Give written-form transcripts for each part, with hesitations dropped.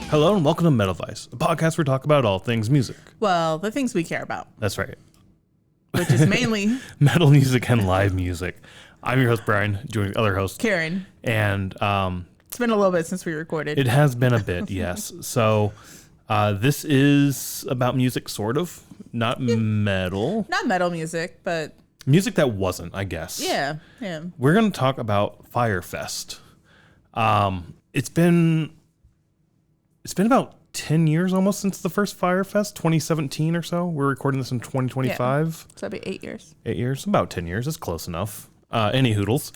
Hello and welcome to Metal Vice, a podcast where we talk about all things music. Well, the things we care about. That's right. Which is mainly metal music and live music. I'm your host, Brian, joining the other host, Karen. And it's been a little bit since we recorded. It has been a bit, yes. So this is about music, sort of. Not metal. Not metal music, but... music that wasn't, I guess. Yeah. We're going to talk about Fyre Fest. It's been about 10 years almost since the first Fyre Fest, 2017 or so. We're recording this in 2025. Yeah. So that'd be 8 years. 8 years, about 10 years. It's close enough. Any hoodles.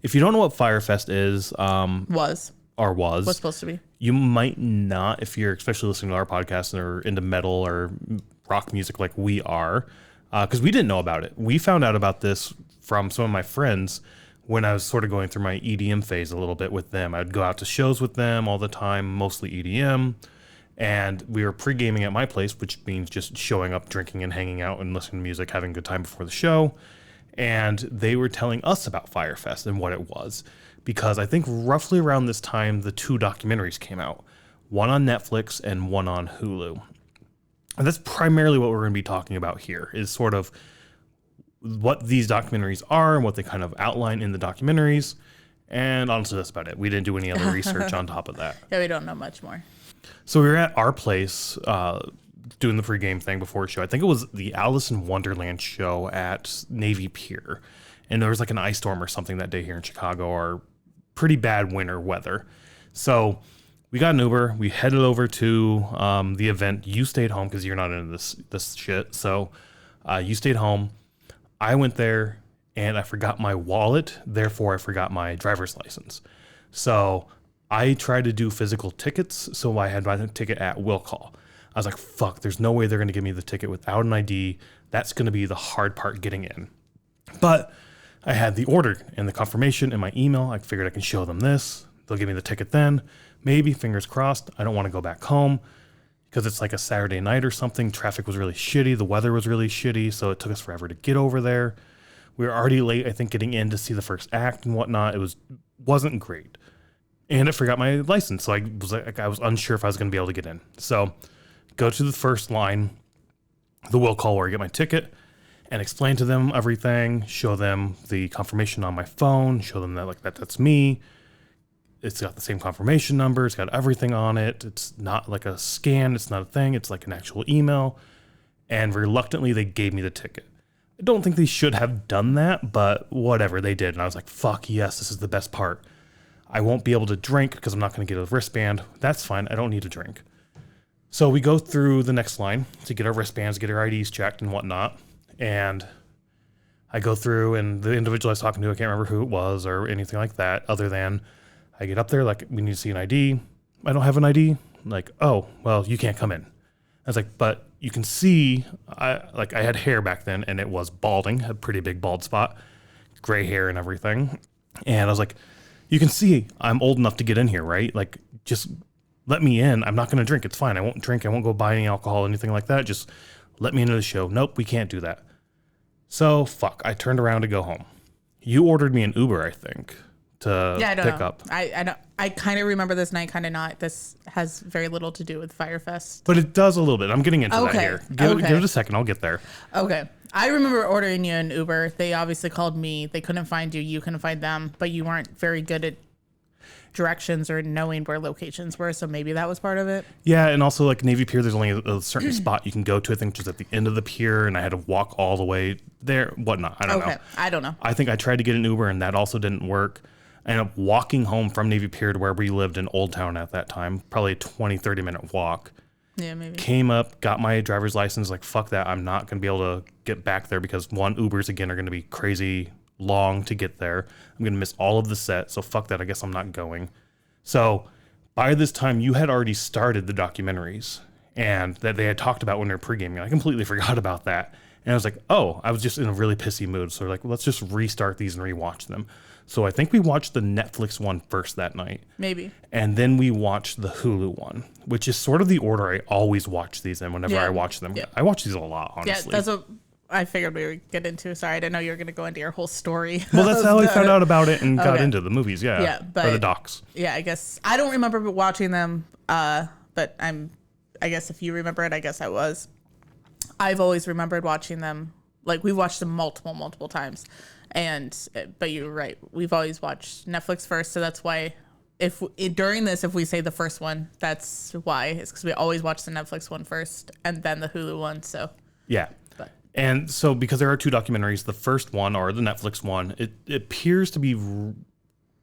If you don't know what Fyre Fest is, was supposed to be. You might not, if you're especially listening to our podcast and are into metal or rock music like we are, because we didn't know about it. We found out about this from some of my friends when I was sort of going through my EDM phase a little bit with them. I'd go out to shows with them all the time, mostly EDM. And we were pre-gaming at my place, which means just showing up, drinking and hanging out and listening to music, having a good time before the show. And they were telling us about Fyre Fest and what it was. Because I think roughly around this time, the 2 documentaries came out. One on Netflix and one on Hulu. And that's primarily what we're going to be talking about here, is sort of what these documentaries are and what they kind of outline in the documentaries. And honestly, that's about it. We didn't do any other research on top of that. Yeah, we don't know much more. So we were at our place doing the pregame thing before the show. I think it was the Alice in Wonderland show at Navy Pier. And there was like an ice storm or something that day here in Chicago, or pretty bad winter weather. So we got an Uber. We headed over to the event. You stayed home because you're not into this shit. So you stayed home. I went there and I forgot my wallet. Therefore, I forgot my driver's license. So I tried to do physical tickets. So I had my ticket at will call. I was like, fuck, there's no way they're going to give me the ticket without an ID. That's going to be the hard part getting in. But I had the order and the confirmation in my email. I figured I can show them this. They'll give me the ticket then. Maybe, fingers crossed. I don't want to go back home because it's like a Saturday night or something. Traffic was really shitty. The weather was really shitty. So it took us forever to get over there. We were already late, I think, getting in to see the first act and whatnot. It wasn't great. And I forgot my license. So I was unsure if I was going to be able to get in. So go to the first line, the will call where I get my ticket, and explain to them everything, show them the confirmation on my phone, show them that that's me. It's got the same confirmation number. It's got everything on it. It's not like a scan. It's not a thing. It's like an actual email. And reluctantly, they gave me the ticket. I don't think they should have done that, but whatever, they did. And I was like, fuck, yes, this is the best part. I won't be able to drink because I'm not going to get a wristband. That's fine. I don't need to drink. So we go through the next line to get our wristbands, get our IDs checked and whatnot. And I go through, and the individual I was talking to, I can't remember who it was or anything like that, other than I get up there, like, we need to see an ID. I don't have an ID. Like, oh, well, you can't come in. I was like, but you can see, I had hair back then, and it was balding, a pretty big bald spot, gray hair and everything. And I was like, you can see I'm old enough to get in here, right? Like, just let me in. I'm not going to drink. It's fine. I won't drink. I won't go buy any alcohol, anything like that. Just let me into the show. Nope, we can't do that. So, fuck. I turned around to go home. You ordered me an Uber, I think, to pick up. I kind of remember this night, kind of not. This has very little to do with Fyre Fest. But it does a little bit. I'm getting into that here. Give it a second. I'll get there. Okay. I remember ordering you an Uber. They obviously called me. They couldn't find you. You couldn't find them. But you weren't very good at directions or knowing where locations were. So maybe that was part of it. Yeah. And also, like, Navy Pier, there's only a certain spot you can go to, I think, just at the end of the pier. And I had to walk all the way there. Whatnot. I don't know. I don't know. I think I tried to get an Uber, and that also didn't work. I ended up walking home from Navy Pier to where we lived in Old Town at that time. Probably a 20-30 minute walk. Yeah, maybe. Came up, got my driver's license. Like, fuck that. I'm not going to be able to get back there because, one, Ubers, again, are going to be crazy long to get there. I'm going to miss all of the set. So, fuck that. I guess I'm not going. So, by this time, you had already started the documentaries and that they had talked about when they were pre-gaming. I completely forgot about that. And I was like, oh, I was just in a really pissy mood. So, like, let's just restart these and rewatch them. So I think we watched the Netflix one first that night. Maybe. And then we watched the Hulu one, which is sort of the order I always watch these in whenever I watch them. Yeah. I watch these a lot, honestly. Yeah, that's what I figured we would get into. Sorry, I didn't know you were going to go into your whole story. Well, that's how I found out about it and got into the movies, or the docs. Yeah, I guess. I don't remember watching them, but but I guess if you remember it, I guess I was. I've always remembered watching them. Like, we've watched them multiple times. But you're right. We've always watched Netflix first. So that's why if we say the first one, that's why. It's because we always watch the Netflix one first and then the Hulu one. So yeah. And so because there are 2 documentaries, the first one, or the Netflix one, it appears to be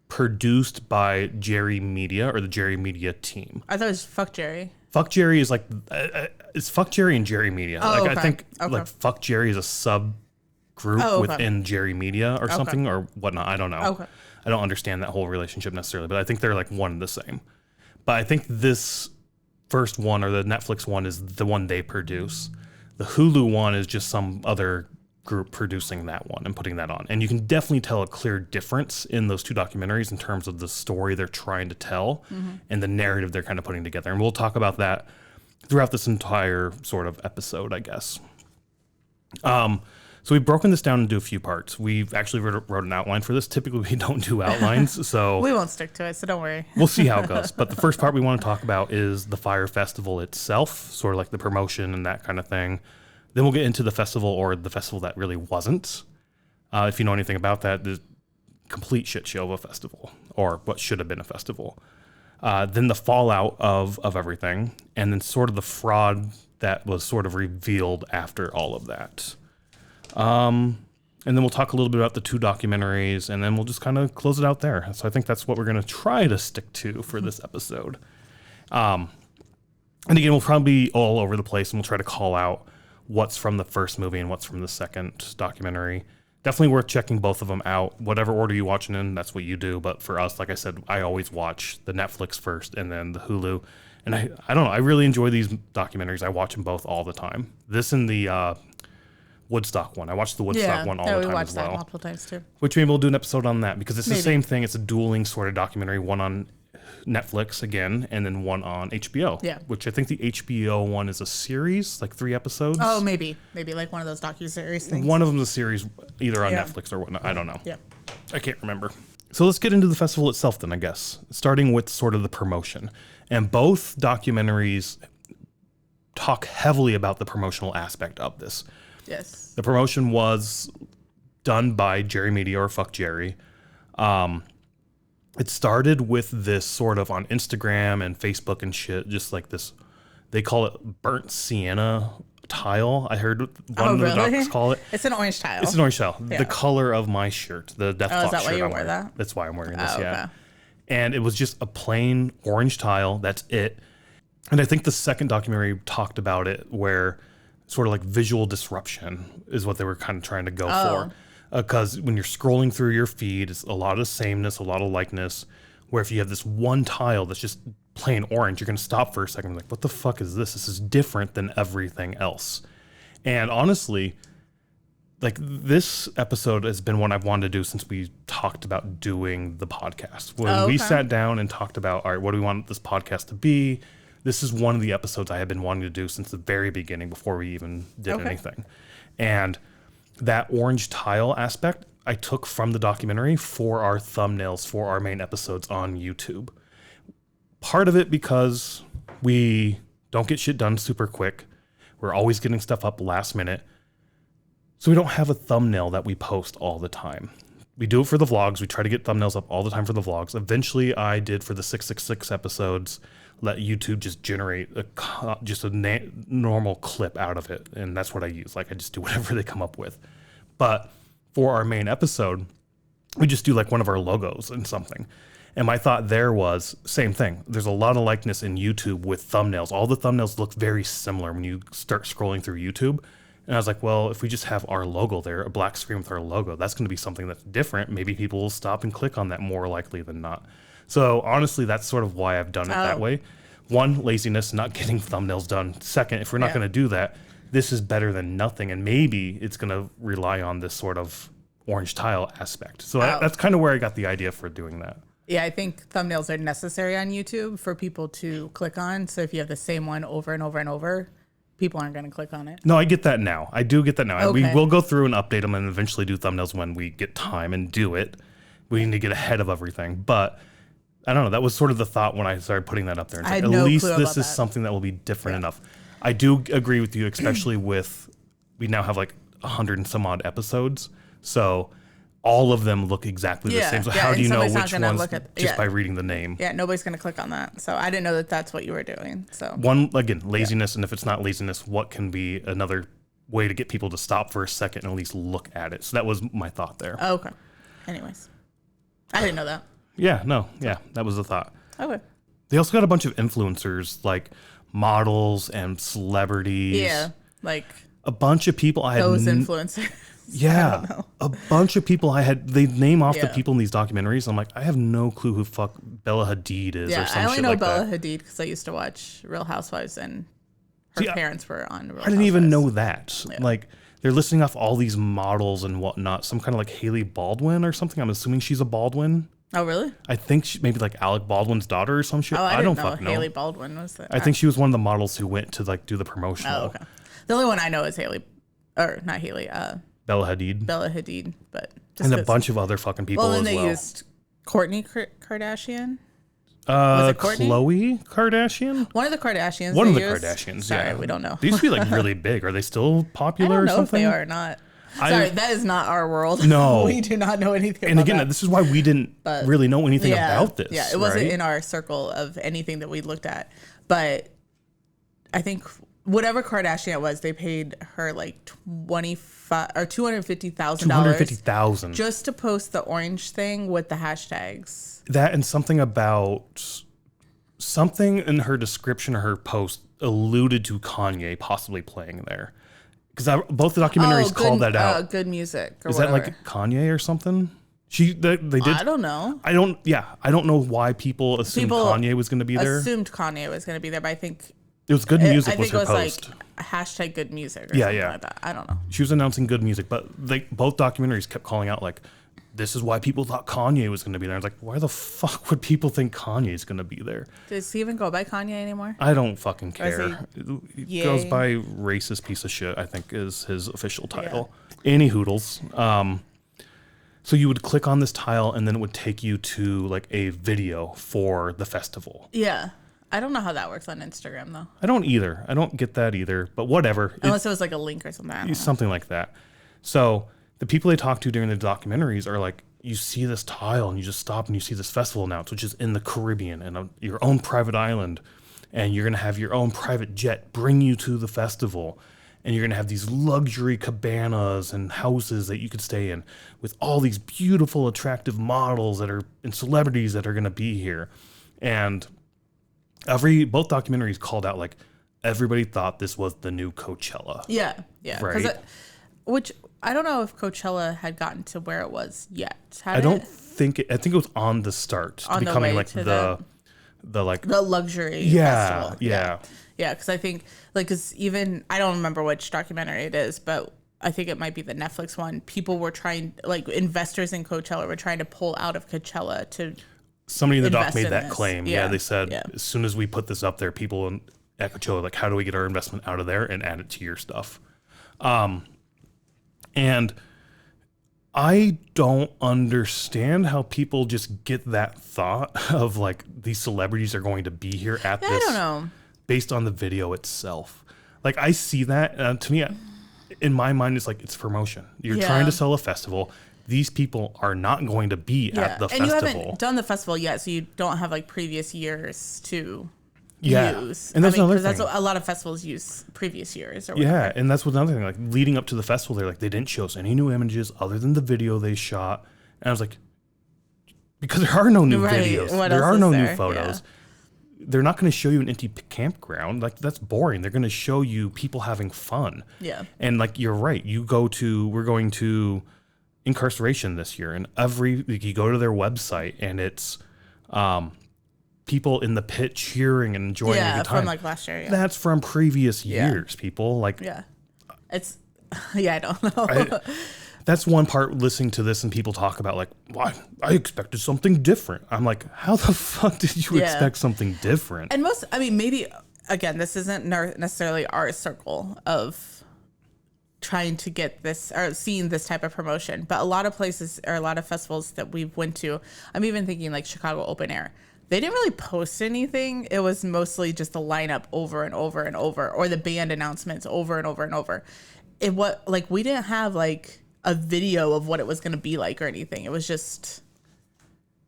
produced by Jerry Media, or the Jerry Media team. I thought it was Fuck Jerry. Fuck Jerry is like, it's Fuck Jerry and Jerry Media. Oh, like, okay. I think Okay. like Fuck Jerry is a subgroup within Jerry Media or something or whatnot. I don't know. Okay. I don't understand that whole relationship necessarily, but I think they're like one and the same. But I think this first one, or the Netflix one, is the one they produce. The Hulu one is just some other group producing that one and putting that on. And you can definitely tell a clear difference in those 2 documentaries in terms of the story they're trying to tell and the narrative they're kind of putting together. And we'll talk about that throughout this entire sort of episode, I guess. So we've broken this down into a few parts. We've actually wrote an outline for this. Typically, we don't do outlines, so We won't stick to it, so don't worry. we'll see how it goes. But the first part we want to talk about is the Fyre Festival itself, sort of like the promotion and that kind of thing. Then we'll get into the festival, or the festival that really wasn't. If you know anything about that, the complete shit show of a festival, or what should have been a festival. Then the fallout of everything, and then sort of the fraud that was sort of revealed after all of that. And then we'll talk a little bit about the 2 documentaries, and then we'll just kind of close it out there. So I think that's what we're going to try to stick to for this episode. And again, we'll probably be all over the place, and we'll try to call out what's from the first movie and what's from the second documentary. Definitely worth checking both of them out. Whatever order you watch in, that's what you do. But for us, like I said, I always watch the Netflix first and then the Hulu. And I don't know, I really enjoy these documentaries. I watch them both all the time. This and the Woodstock one. I watched the Woodstock one all the time as well. we watched that multiple times too. Which maybe we'll do an episode on that, because it's Maybe. the same thing. It's a dueling sort of documentary, one on Netflix again, and then one on HBO. Yeah. Which I think the HBO one is a series, like 3 episodes. Oh, maybe like one of those docuseries things. One of them is a series, either on Netflix or whatnot. I don't know. Yeah. I can't remember. So let's get into the festival itself then, I guess, starting with sort of the promotion. And both documentaries talk heavily about the promotional aspect of this. Yes. The promotion was done by Jerry Media, or Fuck Jerry. It started with this sort of on Instagram and Facebook and shit, just like this, they call it burnt sienna tile. I heard one of the docs call it. It's an orange tile. It's an orange tile. Yeah. The color of my shirt, the Death Clock shirt. Is that why you I'm wear wearing. that? That's why I'm wearing this, Oh, yeah. okay. And it was just a plain orange tile. That's it. And I think the second documentary talked about it, where sort of like visual disruption is what they were kind of trying to go for. Because when you're scrolling through your feed, it's a lot of sameness, a lot of likeness, where if you have this one tile that's just plain orange, you're going to stop for a second and be like, what the fuck is this? This is different than everything else. And honestly, like, this episode has been one I've wanted to do since we talked about doing the podcast. When we sat down and talked about, all right, what do we want this podcast to be? This is one of the episodes I have been wanting to do since the very beginning, before we even did anything. And that orange tile aspect I took from the documentary for our thumbnails for our main episodes on YouTube. Part of it because we don't get shit done super quick. We're always getting stuff up last minute. So we don't have a thumbnail that we post all the time. We do it for the vlogs. We try to get thumbnails up all the time for the vlogs. Eventually, I did for the 666 episodes, let YouTube just generate a normal clip out of it. And that's what I use. Like, I just do whatever they come up with. But for our main episode, we just do like one of our logos and something. And my thought there was, same thing. There's a lot of likeness in YouTube with thumbnails. All the thumbnails look very similar when you start scrolling through YouTube. And I was like, well, if we just have our logo there, a black screen with our logo, that's going to be something that's different. Maybe people will stop and click on that more likely than not. So honestly, that's sort of why I've done it that way. One, laziness, not getting thumbnails done. Second, if we're not going to do that, this is better than nothing. And maybe it's going to rely on this sort of orange tile aspect. So that's kind of where I got the idea for doing that. Yeah, I think thumbnails are necessary on YouTube for people to click on. So if you have the same one over and over and over, people aren't going to click on it. No, I get that now. I do get that now. Okay. We will go through and update them and eventually do thumbnails when we get time and do it. We need to get ahead of everything. But I don't know. That was sort of the thought when I started putting that up there. It's I like, had at no least clue this about is that. something that will be different enough. I do agree with you, especially with we now have like 100 and some odd episodes, so all of them look exactly the Yeah, same. So yeah, how and do you know somebody's not which gonna ones look at- just yeah. by reading the name? Yeah, nobody's going to click on that. So I didn't know that that's what you were doing. So One, again, laziness, and if it's not laziness, what can be another way to get people to stop for a second and at least look at it? So that was my thought there. okay. Anyways, I didn't know that. Yeah, that was the thought. Okay. They also got a bunch of influencers, like models and celebrities. Yeah, like A bunch of people I had those influencers. yeah, a bunch of people I had. They name off the Yeah. people in these documentaries. I'm like, I have no clue who fuck Bella Hadid is or Yeah, some I only shit know like Bella that. Hadid because I used to watch Real Housewives and her See, parents were on Real I didn't even Housewives. know that. Like, they're listing off all these models and whatnot. Some kind of like Haley Baldwin or something. I'm assuming she's a Baldwin. Oh, really? I think she, maybe like Alec Baldwin's daughter or some shit. Oh, I don't didn't know fucking Haley know. Baldwin was there. I think she was one of the models who went to like do the promotional. Oh, okay. The only one I know is Haley, or not Haley, Bella Hadid. Bella Hadid, but just And a 'cause- bunch of other fucking people Well, then as they well. used Kourtney Kardashian. Was it Kourtney? Khloe Kardashian? One of the Kardashians. One of they the used. Kardashians, Sorry, yeah. we don't know. They used to be like really big. Are they still I popular don't or know something? if they are or not. Sorry, that is not our world. No. We do not know anything And about again, that. this is why we didn't really know anything about this. Yeah, it wasn't right? in our circle of anything that we looked at. But I think whatever Kardashian it was, they paid her like $25 or $250,000 $250,000. just to post the orange thing with the hashtags. That and something about something in her description or her post alluded to Kanye possibly playing there. Because both the documentaries called that out. Good music. Or Is whatever. that like Kanye or something? They did. I don't know. I don't know why people assumed Kanye was going to be there. Assumed Kanye was going to be there, but I think It was good music I was think her it was post. like hashtag good music or Yeah, something yeah. like that. I don't know. She was announcing good music, but both documentaries kept calling out like, this is why people thought Kanye was going to be there. I was like, why the fuck would people think Kanye is going to be there? Does he even go by Kanye anymore? I don't fucking is care. He Ye? goes by racist piece of shit, I think is his official title. Any hoodles. So you would click on this tile and then it would take you to like a video for the festival. Yeah. I don't know how that works on Instagram though. I don't either. I don't get that either, but whatever. Unless it was like a link or something. I don't know. Something like that. So the people they talk to during the documentaries are like, you see this tile and you just stop and you see this festival announced, which is in the Caribbean and your own private island. And you're going to have your own private jet bring you to the festival. And you're going to have these luxury cabanas and houses that you could stay in with all these beautiful, attractive models and celebrities that are going to be here. And both documentaries called out like everybody thought this was the new Coachella. Yeah. Right. Which I don't know if Coachella had gotten to where it was yet. I think it was on the start to On the becoming way like to the like the luxury festival. Yeah, because I think like because even I don't remember which documentary it is, but I think it might be the Netflix one. People were trying, like investors in Coachella were trying to pull out of Coachella to. Somebody in the doc invest made in that this. claim. Yeah. Yeah, they said Yeah. as soon as we put this up there, people at Coachella like, how do we get our investment out of there and add it to your stuff? And I don't understand how people just get that thought of like these celebrities are going to be here at this. I don't know. Based on the video itself. Like I see that to me, in my mind, it's like it's promotion. You're trying to sell a festival. These people are not going to be at the and festival. you haven't done the festival yet, so you don't have like previous years to Yeah. use. And that's another 'cause thing. that's what a lot of festivals use previous years or Yeah, whatever. and that's what another thing. Like leading up to the festival, they're like they didn't show us any new images other than the video they shot. And I was like, because there are no new Right, videos, what there else are is no there? new photos. They're not going to show you an empty campground. Like that's boring. They're going to show you people having fun. Yeah. And like you're right. We're going to incarceration this year, and you go to their website and it's people in the pit cheering and enjoying a good time. from like last year. Yeah. That's from previous years, people. Like It's I don't know. that's one part listening to this and people talk about like, why I expected something different. I'm like, how the fuck did you expect something different? And maybe again, this isn't necessarily our circle of trying to get this or seeing this type of promotion, but a lot of places or a lot of festivals that we've went to, I'm even thinking like Chicago Open Air. they didn't really post anything. It was mostly just the lineup over and over and over, or the band announcements over and over and over. We didn't have like a video of what it was going to be like or anything. It was just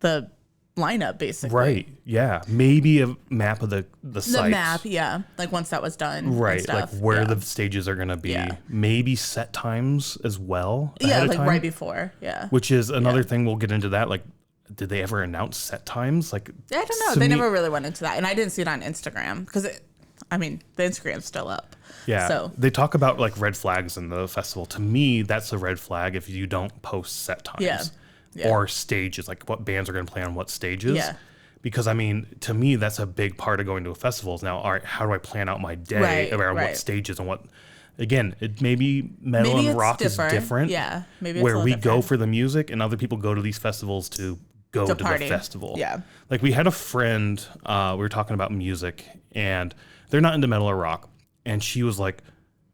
the lineup, basically. Right. Yeah. Maybe a map of the site. The map, yeah. Like once that was done. Right. And stuff. Like where the stages are going to be. Yeah. Maybe set times as well. Yeah, like time, right before. Yeah. Which is another thing. We'll get into that. Like, did they ever announce set times? Like, I don't know. They never really went into that. And I didn't see it on Instagram because, the Instagram's still up. Yeah. So they talk about like red flags in the festival. To me, that's a red flag if you don't post set times. Yeah. Yeah. Or stages, like what bands are going to play on what stages. Yeah. Because, to me, that's a big part of going to a festival is now, all right, how do I plan out my day around what stages and what... Again, it maybe metal and rock is different. Yeah. Maybe it's where we different. go for the music and other people go to these festivals to go to the festival. Yeah. Like we had a friend, we were talking about music and they're not into metal or rock. And she was like,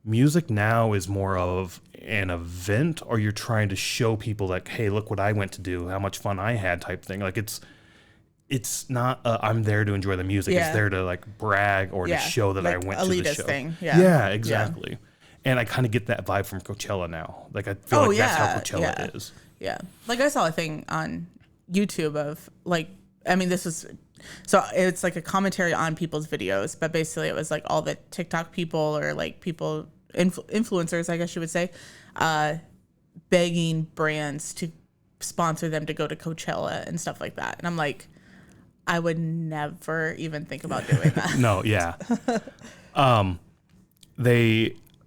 music now is more of an event, or you're trying to show people like, hey, look what I went to do, how much fun I had type thing. Like it's not I'm there to enjoy the music. It's there to like brag or to show that I went to the show. Thing. Yeah, exactly. Yeah. And I kind of get that vibe from Coachella now. Like I feel like that's how Coachella is. Yeah. Like I saw a thing on YouTube of like, this is... So it's like a commentary on people's videos, but basically it was like all the TikTok people or like people, influencers, I guess you would say, begging brands to sponsor them to go to Coachella and stuff like that. And I'm like, I would never even think about doing that. No, yeah.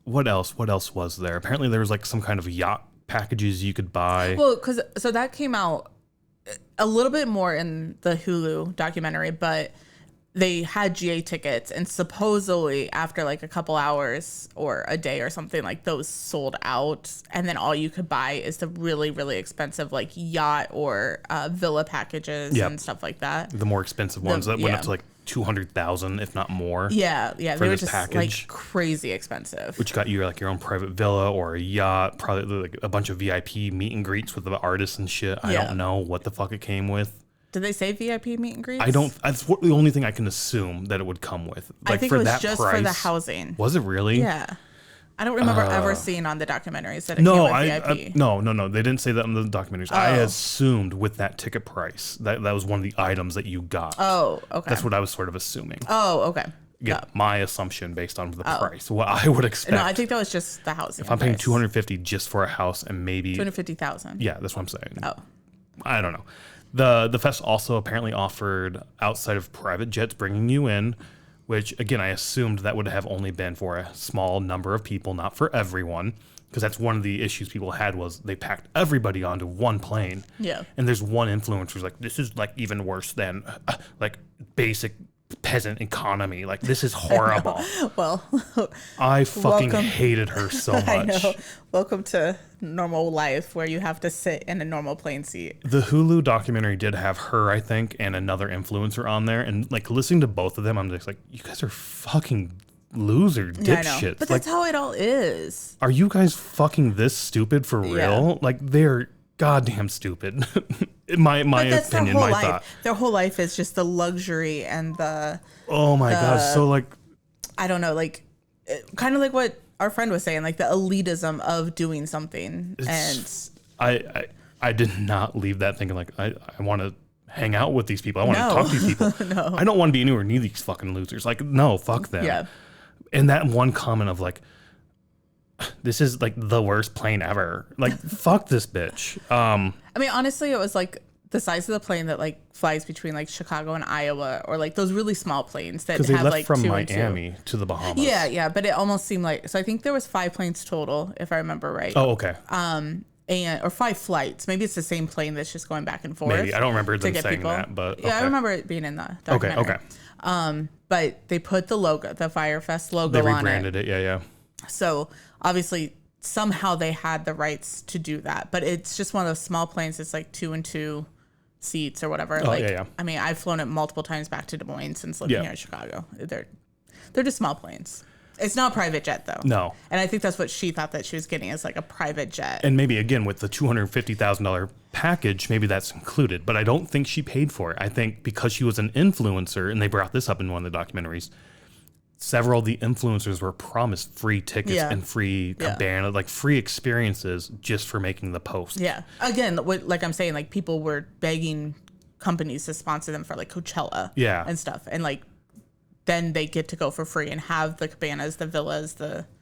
What else was there? Apparently there was like some kind of yacht packages you could buy. Well, so that came out a little bit more in the Hulu documentary, but they had GA tickets, and supposedly after like a couple hours or a day or something, like those sold out, and then all you could buy is the really, really expensive like yacht or villa packages and stuff like that. The more expensive ones that went up to like 200,000, if not more. Yeah, they were just package, like crazy expensive. Which got you like your own private villa or a yacht, probably like a bunch of VIP meet and greets with the artists and shit. I don't know what the fuck it came with. Did they say VIP meet and greets? That's the only thing I can assume that it would come with. Like, I think for it was that just price, for the housing. Was it really? Yeah. I don't remember ever seeing on the documentaries that it came with VIP. No. They didn't say that in the documentaries. I assumed with that ticket price that was one of the items that you got. Oh, okay. That's what I was sort of assuming. Oh, okay. Yeah, my assumption based on the price, what I would expect. No, I think that was just the housing. If I'm paying $250 just for a house and maybe $250,000. Yeah, that's what I'm saying. Oh, I don't know. The fest also apparently offered, outside of private jets bringing you in, which again I assumed that would have only been for a small number of people, not for everyone, because that's one of the issues people had was they packed everybody onto one plane. Yeah. And there's one influencer who's like, this is like even worse than like basic peasant economy. Like, this is horrible. Well, I fucking hated her so much. I know. Welcome to normal life where you have to sit in a normal plane seat. The Hulu documentary did have her, I think, and another influencer on there. And like listening to both of them, I'm just like, you guys are fucking loser dipshits. But that's how it all is. Are you guys fucking this stupid for real? Yeah. Like, they're goddamn stupid. In my opinion, my thought. Their whole life is just the luxury and the... Oh my gosh. So like... I don't know, like, kind of like what our friend was saying, like the elitism of doing something. And I did not leave that thinking like, I want to hang out with these people. I want to talk to these people. No. I don't want to be anywhere near these fucking losers. Like, no, fuck them. Yeah. And that one comment of like, this is like the worst plane ever. Like, fuck this bitch. I mean, honestly, it was like the size of the plane that like flies between like Chicago and Iowa, or like those really small planes that have they left like from 2 and 2. Miami to the Bahamas. Yeah, but it almost seemed like, so I think there was 5 planes total, if I remember right. Oh, okay. Or 5 flights. Maybe it's the same plane that's just going back and forth. Maybe. I don't remember them saying that, but okay. Yeah, I remember it being in the documentary. Okay. But they put the logo, the Fyre Fest logo they on it. They rebranded it. Yeah. So obviously somehow they had the rights to do that, but it's just one of those small planes. It's like 2 and 2 seats or whatever. Oh, yeah. I mean, I've flown it multiple times back to Des Moines since living here in Chicago. They're just small planes. It's not a private jet though. No. And I think that's what she thought that she was getting, is like a private jet. And maybe again with the $250,000 package, maybe that's included, but I don't think she paid for it. I think because she was an influencer, and they brought this up in one of the documentaries, several of the influencers were promised free tickets and free cabana, like free experiences just for making the post. Yeah. Again, like I'm saying, like people were begging companies to sponsor them for like Coachella and stuff. And like, then they get to go for free and have the cabanas, the villas,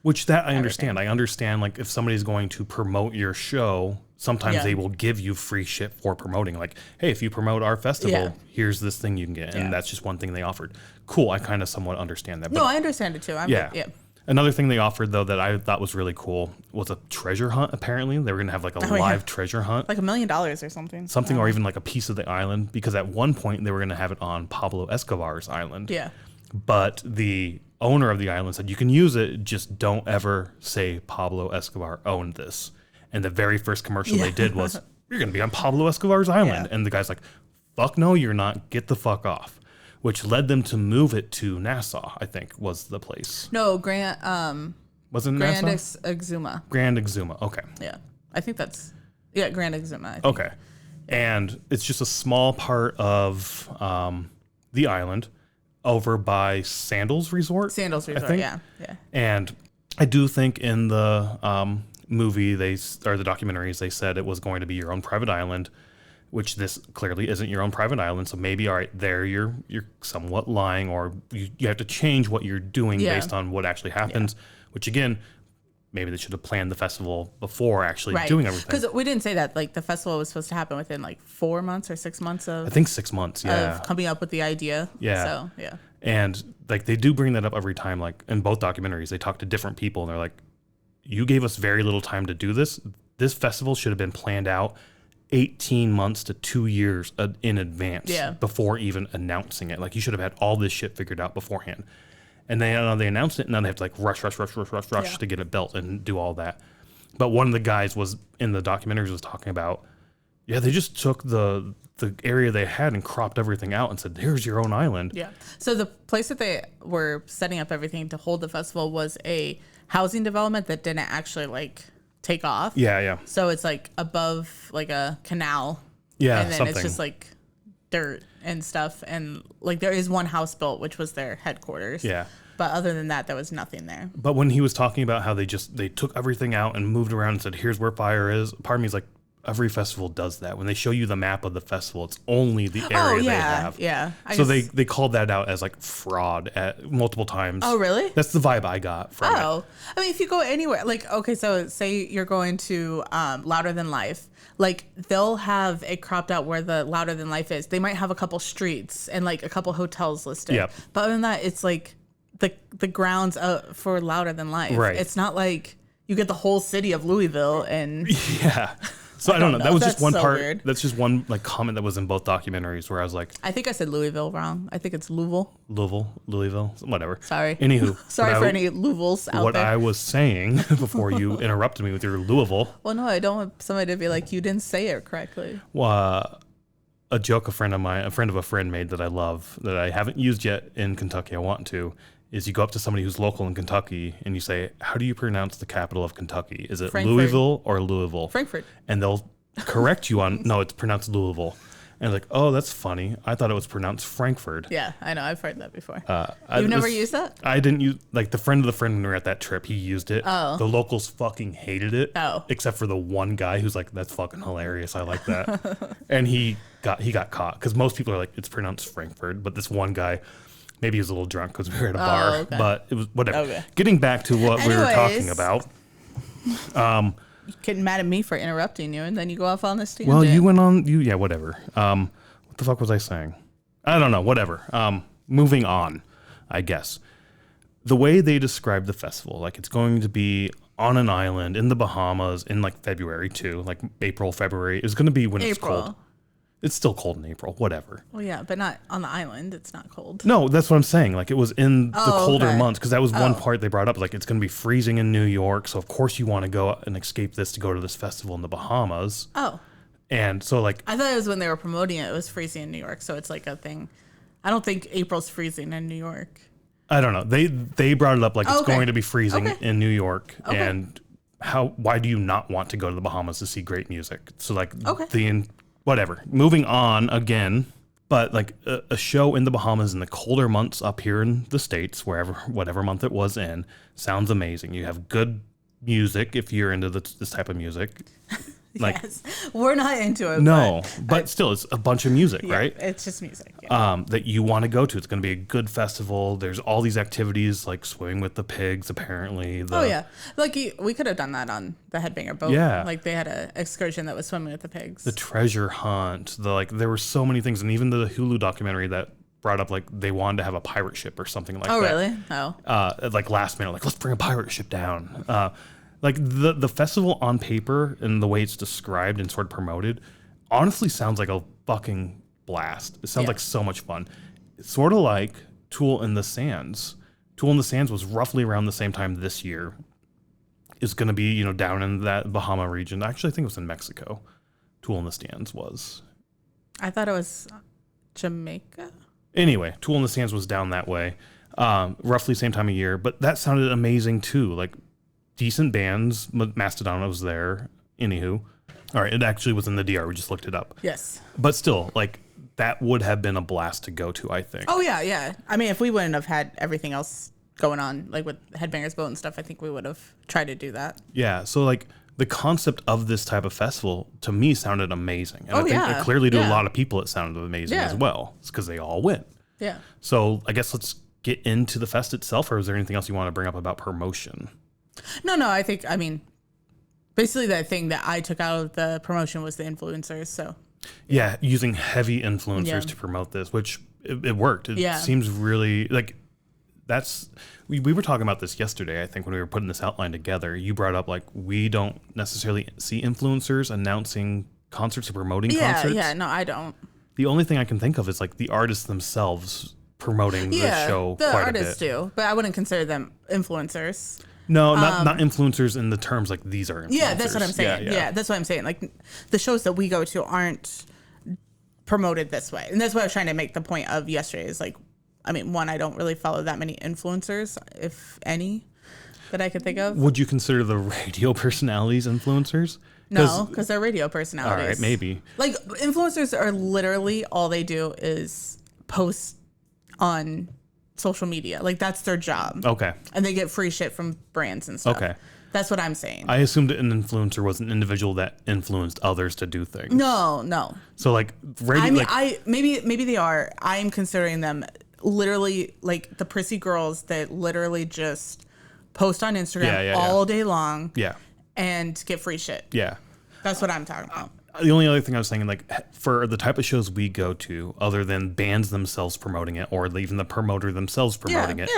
Which that I understand. I understand, like, if somebody's going to promote your show, sometimes they will give you free shit for promoting. Like, hey, if you promote our festival, here's this thing you can get. And that's just one thing they offered. Cool. I kind of somewhat understand that. But no, I understand it too. Another thing they offered, though, that I thought was really cool was a treasure hunt, apparently. They were going to have, like, a live treasure hunt. Like $1 million or something. Something, or even, like, a piece of the island. Because at one point, they were going to have it on Pablo Escobar's island. Yeah. But the owner of the island said, you can use it, just don't ever say Pablo Escobar owned this. And the very first commercial they did was, you're going to be on Pablo Escobar's island. And the guy's like, fuck no, you're not. Get the fuck off. Which led them to move it to Nassau, I think, was the place. No, was it Grand Nassau? Exuma. Grand Exuma, okay. Yeah. I think that's, Grand Exuma. Okay. And it's just a small part of the island over by Sandals Resort. Sandals Resort, I think. Yeah. And I do think in the movie, the documentaries, they said it was going to be your own private island, which this clearly isn't your own private island. So maybe, all right, there you're somewhat lying, or you have to change what you're doing based on what actually happens, which again, maybe they should have planned the festival before actually doing everything. Because we didn't say that, like, the festival was supposed to happen within like 4 months or 6 months of... I think 6 months, of coming up with the idea. Yeah. So, yeah. And like they do bring that up every time, like in both documentaries, they talk to different people and they're like, you gave us very little time to do this. This festival should have been planned out 18 months to 2 years in advance before even announcing it. Like, you should have had all this shit figured out beforehand. And they announced it, and now they have to like rush to get it built and do all that. But one of the guys was in the documentaries was talking about, they just took the area they had and cropped everything out and said, here's your own island. Yeah. So the place that they were setting up everything to hold the festival was a housing development that didn't actually like take off. Yeah. So it's like above like a canal. Yeah. And then something. it's just like dirt and stuff. And like there is one house built, which was their headquarters. Yeah. But other than that, there was nothing there. But when he was talking about how they took everything out and moved around and said, here's where Fyre is, part of me is like, every festival does that. When they show you the map of the festival, it's only the area they have. Yeah. So they called that out as like fraud at multiple times. Oh, really? That's the vibe I got from it. I mean, if you go anywhere, like, okay, so say you're going to Louder Than Life, like they'll have it cropped out where the Louder Than Life is. They might have a couple streets and like a couple hotels listed. Yep. But other than that, it's like the grounds for Louder Than Life. Right. It's not like you get the whole city of Louisville and... Yeah. So I don't know. That was just one part. Weird. That's just one like comment that was in both documentaries where I was like, I think I said Louisville wrong. I think it's Louisville, whatever. Sorry. Anywho. Sorry for any Louisvilles out there. What I was saying before you interrupted me with your Louisville. Well, no, I don't want somebody to be like, you didn't say it correctly. Well, a joke a friend of a friend made that I love, that I haven't used yet in Kentucky, I want to, is you go up to somebody who's local in Kentucky and you say, how do you pronounce the capital of Kentucky? Is it Frankfurt. Louisville or Louisville? Frankfurt. And they'll correct you on, no, it's pronounced Louisville. And like, oh, that's funny. I thought it was pronounced Frankfurt. Yeah, I know. I've heard that before. You've never used that? I didn't use, like the friend of the friend when we were at that trip, he used it. Oh. The locals fucking hated it. Oh. Except for the one guy who's like, that's fucking hilarious. I like that. And he got caught because most people are like, it's pronounced Frankfurt. But this one guy, maybe he was a little drunk because we were at a bar, okay. but it was whatever. Okay. Getting back to what we were talking about. You're getting mad at me for interrupting you, and then you go off on this tangent. Well, you went on, whatever. What the fuck was I saying? I don't know, whatever. Moving on, I guess. The way they describe the festival, like it's going to be on an island in the Bahamas in like February too, like April, February. It's going to be when it's cold. It's still cold in April, whatever. Well, yeah, but not on the island. It's not cold. No, that's what I'm saying. Like it was in the colder months because that was one Oh. part they brought up. Like it's going to be freezing in New York, so of course you want to go and escape this to go to this festival in the Bahamas. Oh. And so like I thought it was when they were promoting it. It was freezing in New York, so it's like a thing. I don't think April's freezing in New York. I don't know. They brought it up like it's Okay. going to be freezing Okay. in New York, Okay. and why do you not want to go to the Bahamas to see great music? So like Okay. whatever. Moving on again, but like a show in the Bahamas in the colder months up here in the States, whatever month it was in, sounds amazing. You have good music if you're into this type of music. Like, Yes, we're not into it. no, but still, it's a bunch of music, Yeah, right? it's just music. Yeah. That you want to go to. It's going to be a good festival. There's all these activities like swimming with the pigs, apparently. Oh yeah, like we could have done that on the Headbanger boat. Yeah. Like they had an excursion that was swimming with the pigs. The treasure hunt. There were so many things, and even the Hulu documentary that brought up like they wanted to have a pirate ship or something like that. Oh really? Oh. Like last minute, like let's bring a pirate ship down. Like the festival on paper and the way it's described and sort of promoted, honestly sounds like a fucking blast. It sounds like so much fun. It's sort of like Tool in the Sands. Tool in the Sands was roughly around the same time this year. It's going to be, down in that Bahama region. Actually, I think it was in Mexico. Tool in the Sands was. I thought it was Jamaica. Anyway, Tool in the Sands was down that way, roughly same time of year. But that sounded amazing too. Like decent bands. Mastodon was there. Anywho. All right, it actually was in the DR. We just looked it up. Yes. But still, like, that would have been a blast to go to, I think. Oh yeah, yeah. I mean, if we wouldn't have had everything else going on, like with Headbangers Boat and stuff, I think we would have tried to do that. Yeah, so, like, the concept of this type of festival, to me, sounded amazing. And I think yeah. it clearly to a Yeah. lot of people, it sounded amazing Yeah. as well. It's because they all went. Yeah. So, I guess let's get into the fest itself, or is there anything else you want to bring up about promotion? No, I mean, basically the thing that I took out of the promotion was the influencers. So Yeah, using heavy influencers Yeah. to promote this, which it worked. It Yeah. seems really like we were talking about this yesterday, I think, when we were putting this outline together. You brought up like we don't necessarily see influencers announcing concerts or promoting concerts. Yeah, no, I don't. The only thing I can think of is like the artists themselves promoting the show the quite artists a bit. do, but I wouldn't consider them influencers. No, not influencers in the terms like these are influencers. Yeah, that's what I'm saying. Yeah, that's what I'm saying. Like the shows that we go to aren't promoted this way. And that's what I was trying to make the point of yesterday is like, I mean, one, I don't really follow that many influencers, if any, that I could think of. Would you consider the radio personalities influencers? No, because they're radio personalities. All right, maybe. Like influencers are literally all they do is post on social media. Like that's their job. Okay. And they get free shit from brands and stuff. Okay. That's what I'm saying. I assumed an influencer was an individual that influenced others to do things. No. So like radio, I mean, like, maybe they are. I'm considering them literally like the prissy girls that literally just post on Instagram all day long. Yeah. And get free shit. Yeah. That's what I'm talking about. The only other thing I was saying, like, for the type of shows we go to, other than bands themselves promoting it or even the promoter themselves promoting it,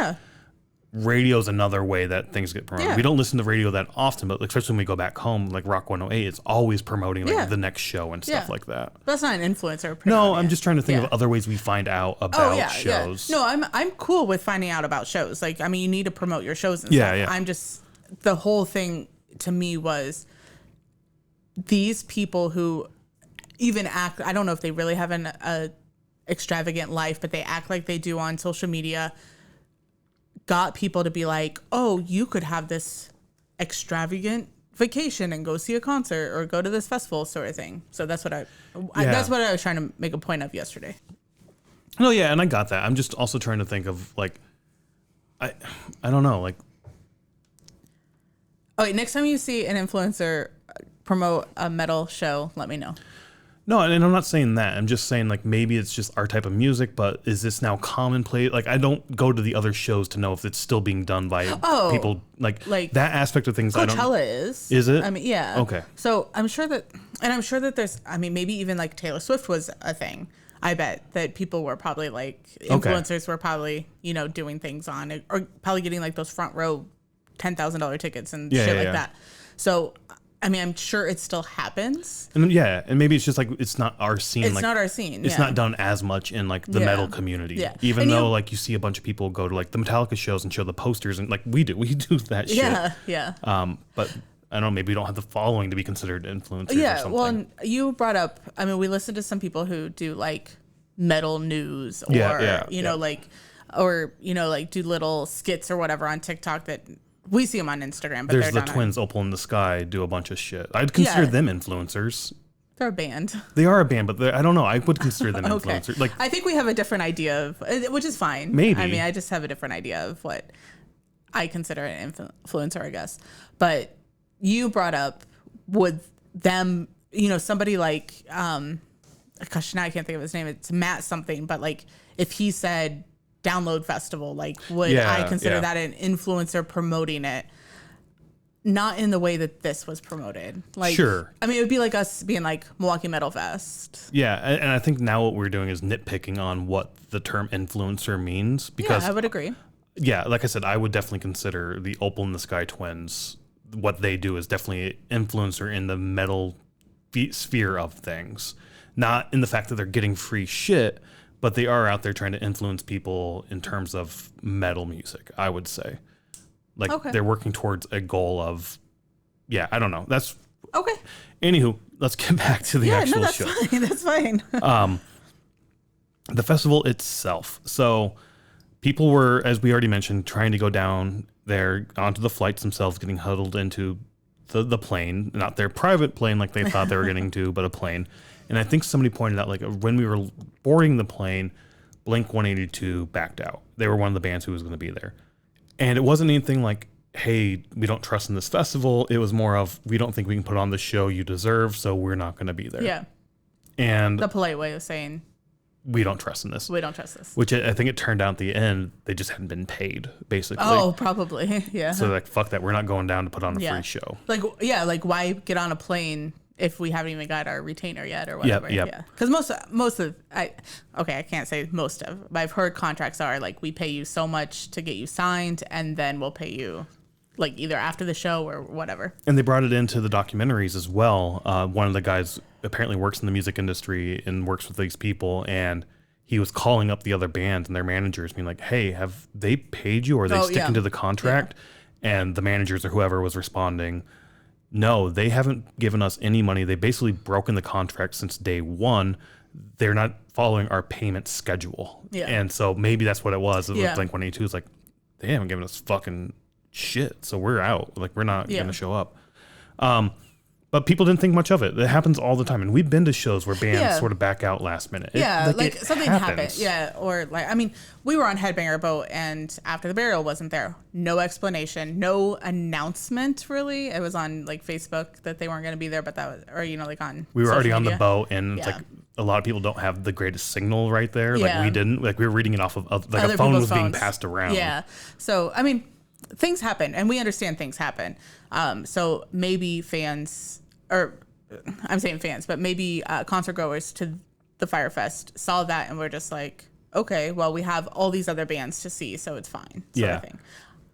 radio's another way that things get promoted. Yeah. We don't listen to radio that often, but especially when we go back home, like Rock 108, it's always promoting like the next show and stuff like that. That's not an influencer. No, I'm just trying to think of other ways we find out about shows. No, I'm cool with finding out about shows. Like, I mean, you need to promote your shows and Yeah, stuff. yeah. I'm just, the whole thing to me was these people who even act, I don't know if they really have a extravagant life, but they act like they do on social media, got people to be like, oh, you could have this extravagant vacation and go see a concert or go to this festival sort of thing. So that's what that's what I was trying to make a point of yesterday. No, yeah, and I got that. I'm just also trying to think of like, I don't know, like. Okay, next time you see an influencer promote a metal show, let me know. No, and I'm not saying that. I'm just saying like maybe it's just our type of music, but is this now commonplace? Like I don't go to the other shows to know if it's still being done by people like that aspect of things. Coachella is. Is it? I mean, yeah. Okay. So I'm sure that there's, I mean, maybe even like Taylor Swift was a thing. I bet that people were probably like, influencers were probably, doing things on it, or probably getting like those front row $10,000 tickets and shit like that. So, I mean, I'm sure it still happens. And and maybe it's just like it's not our scene. It's not our scene. It's not done as much in like the metal community. Yeah. Even though like you see a bunch of people go to like the Metallica shows and show the posters and like we do that shit. Yeah. But I don't know, maybe we don't have the following to be considered influencers or something. Well, and you brought up, I mean, we listened to some people who do like metal news or, like, or, like do little skits or whatever on TikTok that we see them on Instagram, but There's they're the not twins Opal in the Sky do a bunch of shit. I'd consider them influencers. They're a band. They are a band, but I don't know. I would consider them Okay. influencers. Like, I think we have a different idea of, which is fine. Maybe. I mean, I just have a different idea of what I consider an influencer, I guess. But you brought up with them, you know, somebody like, gosh, now I can't think of his name. It's Matt something, but like if he said Download Festival, like would I consider that an influencer promoting it? Not in the way that this was promoted. Like, sure. I mean, it would be like us being like Milwaukee Metal Fest. Yeah, and I think now what we're doing is nitpicking on what the term influencer means. Because, yeah, I would agree. Yeah, like I said, I would definitely consider the Opal in the Sky twins. What they do is definitely an influencer in the metal sphere of things. Not in the fact that they're getting free shit, but they are out there trying to influence people in terms of metal music, I would say. Like, they're working towards a goal of, I don't know. That's okay. Anywho, let's get back to the actual show. Fine. That's fine. The festival itself. So people were, as we already mentioned, trying to go down there onto the flights themselves, getting huddled into the plane, not their private plane like they thought they were getting to, but a plane. And I think somebody pointed out, like, when we were boarding the plane, Blink-182 backed out. They were one of the bands who was going to be there. And it wasn't anything like, hey, we don't trust in this festival. It was more of, we don't think we can put on the show you deserve, so we're not going to be there. Yeah. And the polite way of saying, we don't trust in this. We don't trust this. Which I think it turned out at the end, they just hadn't been paid, basically. Oh, probably. Yeah. So like, fuck that. We're not going down to put on a free show. Like why get on a plane if we haven't even got our retainer yet or whatever. Yep. Yeah. Because most of I can't say most of, but I've heard contracts are like, we pay you so much to get you signed, and then we'll pay you like either after the show or whatever. And they brought it into the documentaries as well. One of the guys apparently works in the music industry and works with these people, and he was calling up the other bands and their managers being like, hey, have they paid you, or are they sticking to the contract? Yeah. And the managers or whoever was responding, no, they haven't given us any money. They basically broken the contract since day one. They're not following our payment schedule. Yeah. And so maybe that's what it was. It was Blink-182 is like, they haven't given us fucking shit, so we're out. Like, we're not going to show up. But people didn't think much of it. It happens all the time. And we've been to shows where bands sort of back out last minute. Like something happened. Yeah. Or like, I mean, we were on Headbanger Boat, and After the Burial wasn't there. No explanation, no announcement really. It was on like Facebook that they weren't going to be there, but that was, or, you know, like on we were already media. On the boat, and it's like a lot of people don't have the greatest signal right there. Like we didn't. Like we were reading it off of like other a phone was being passed around. Yeah. So, I mean, things happen, and we understand things happen. So maybe fans, or I'm saying fans, but maybe concert goers to the Fyre Fest saw that and were just like, okay, well, we have all these other bands to see, so it's fine. Sort of thing.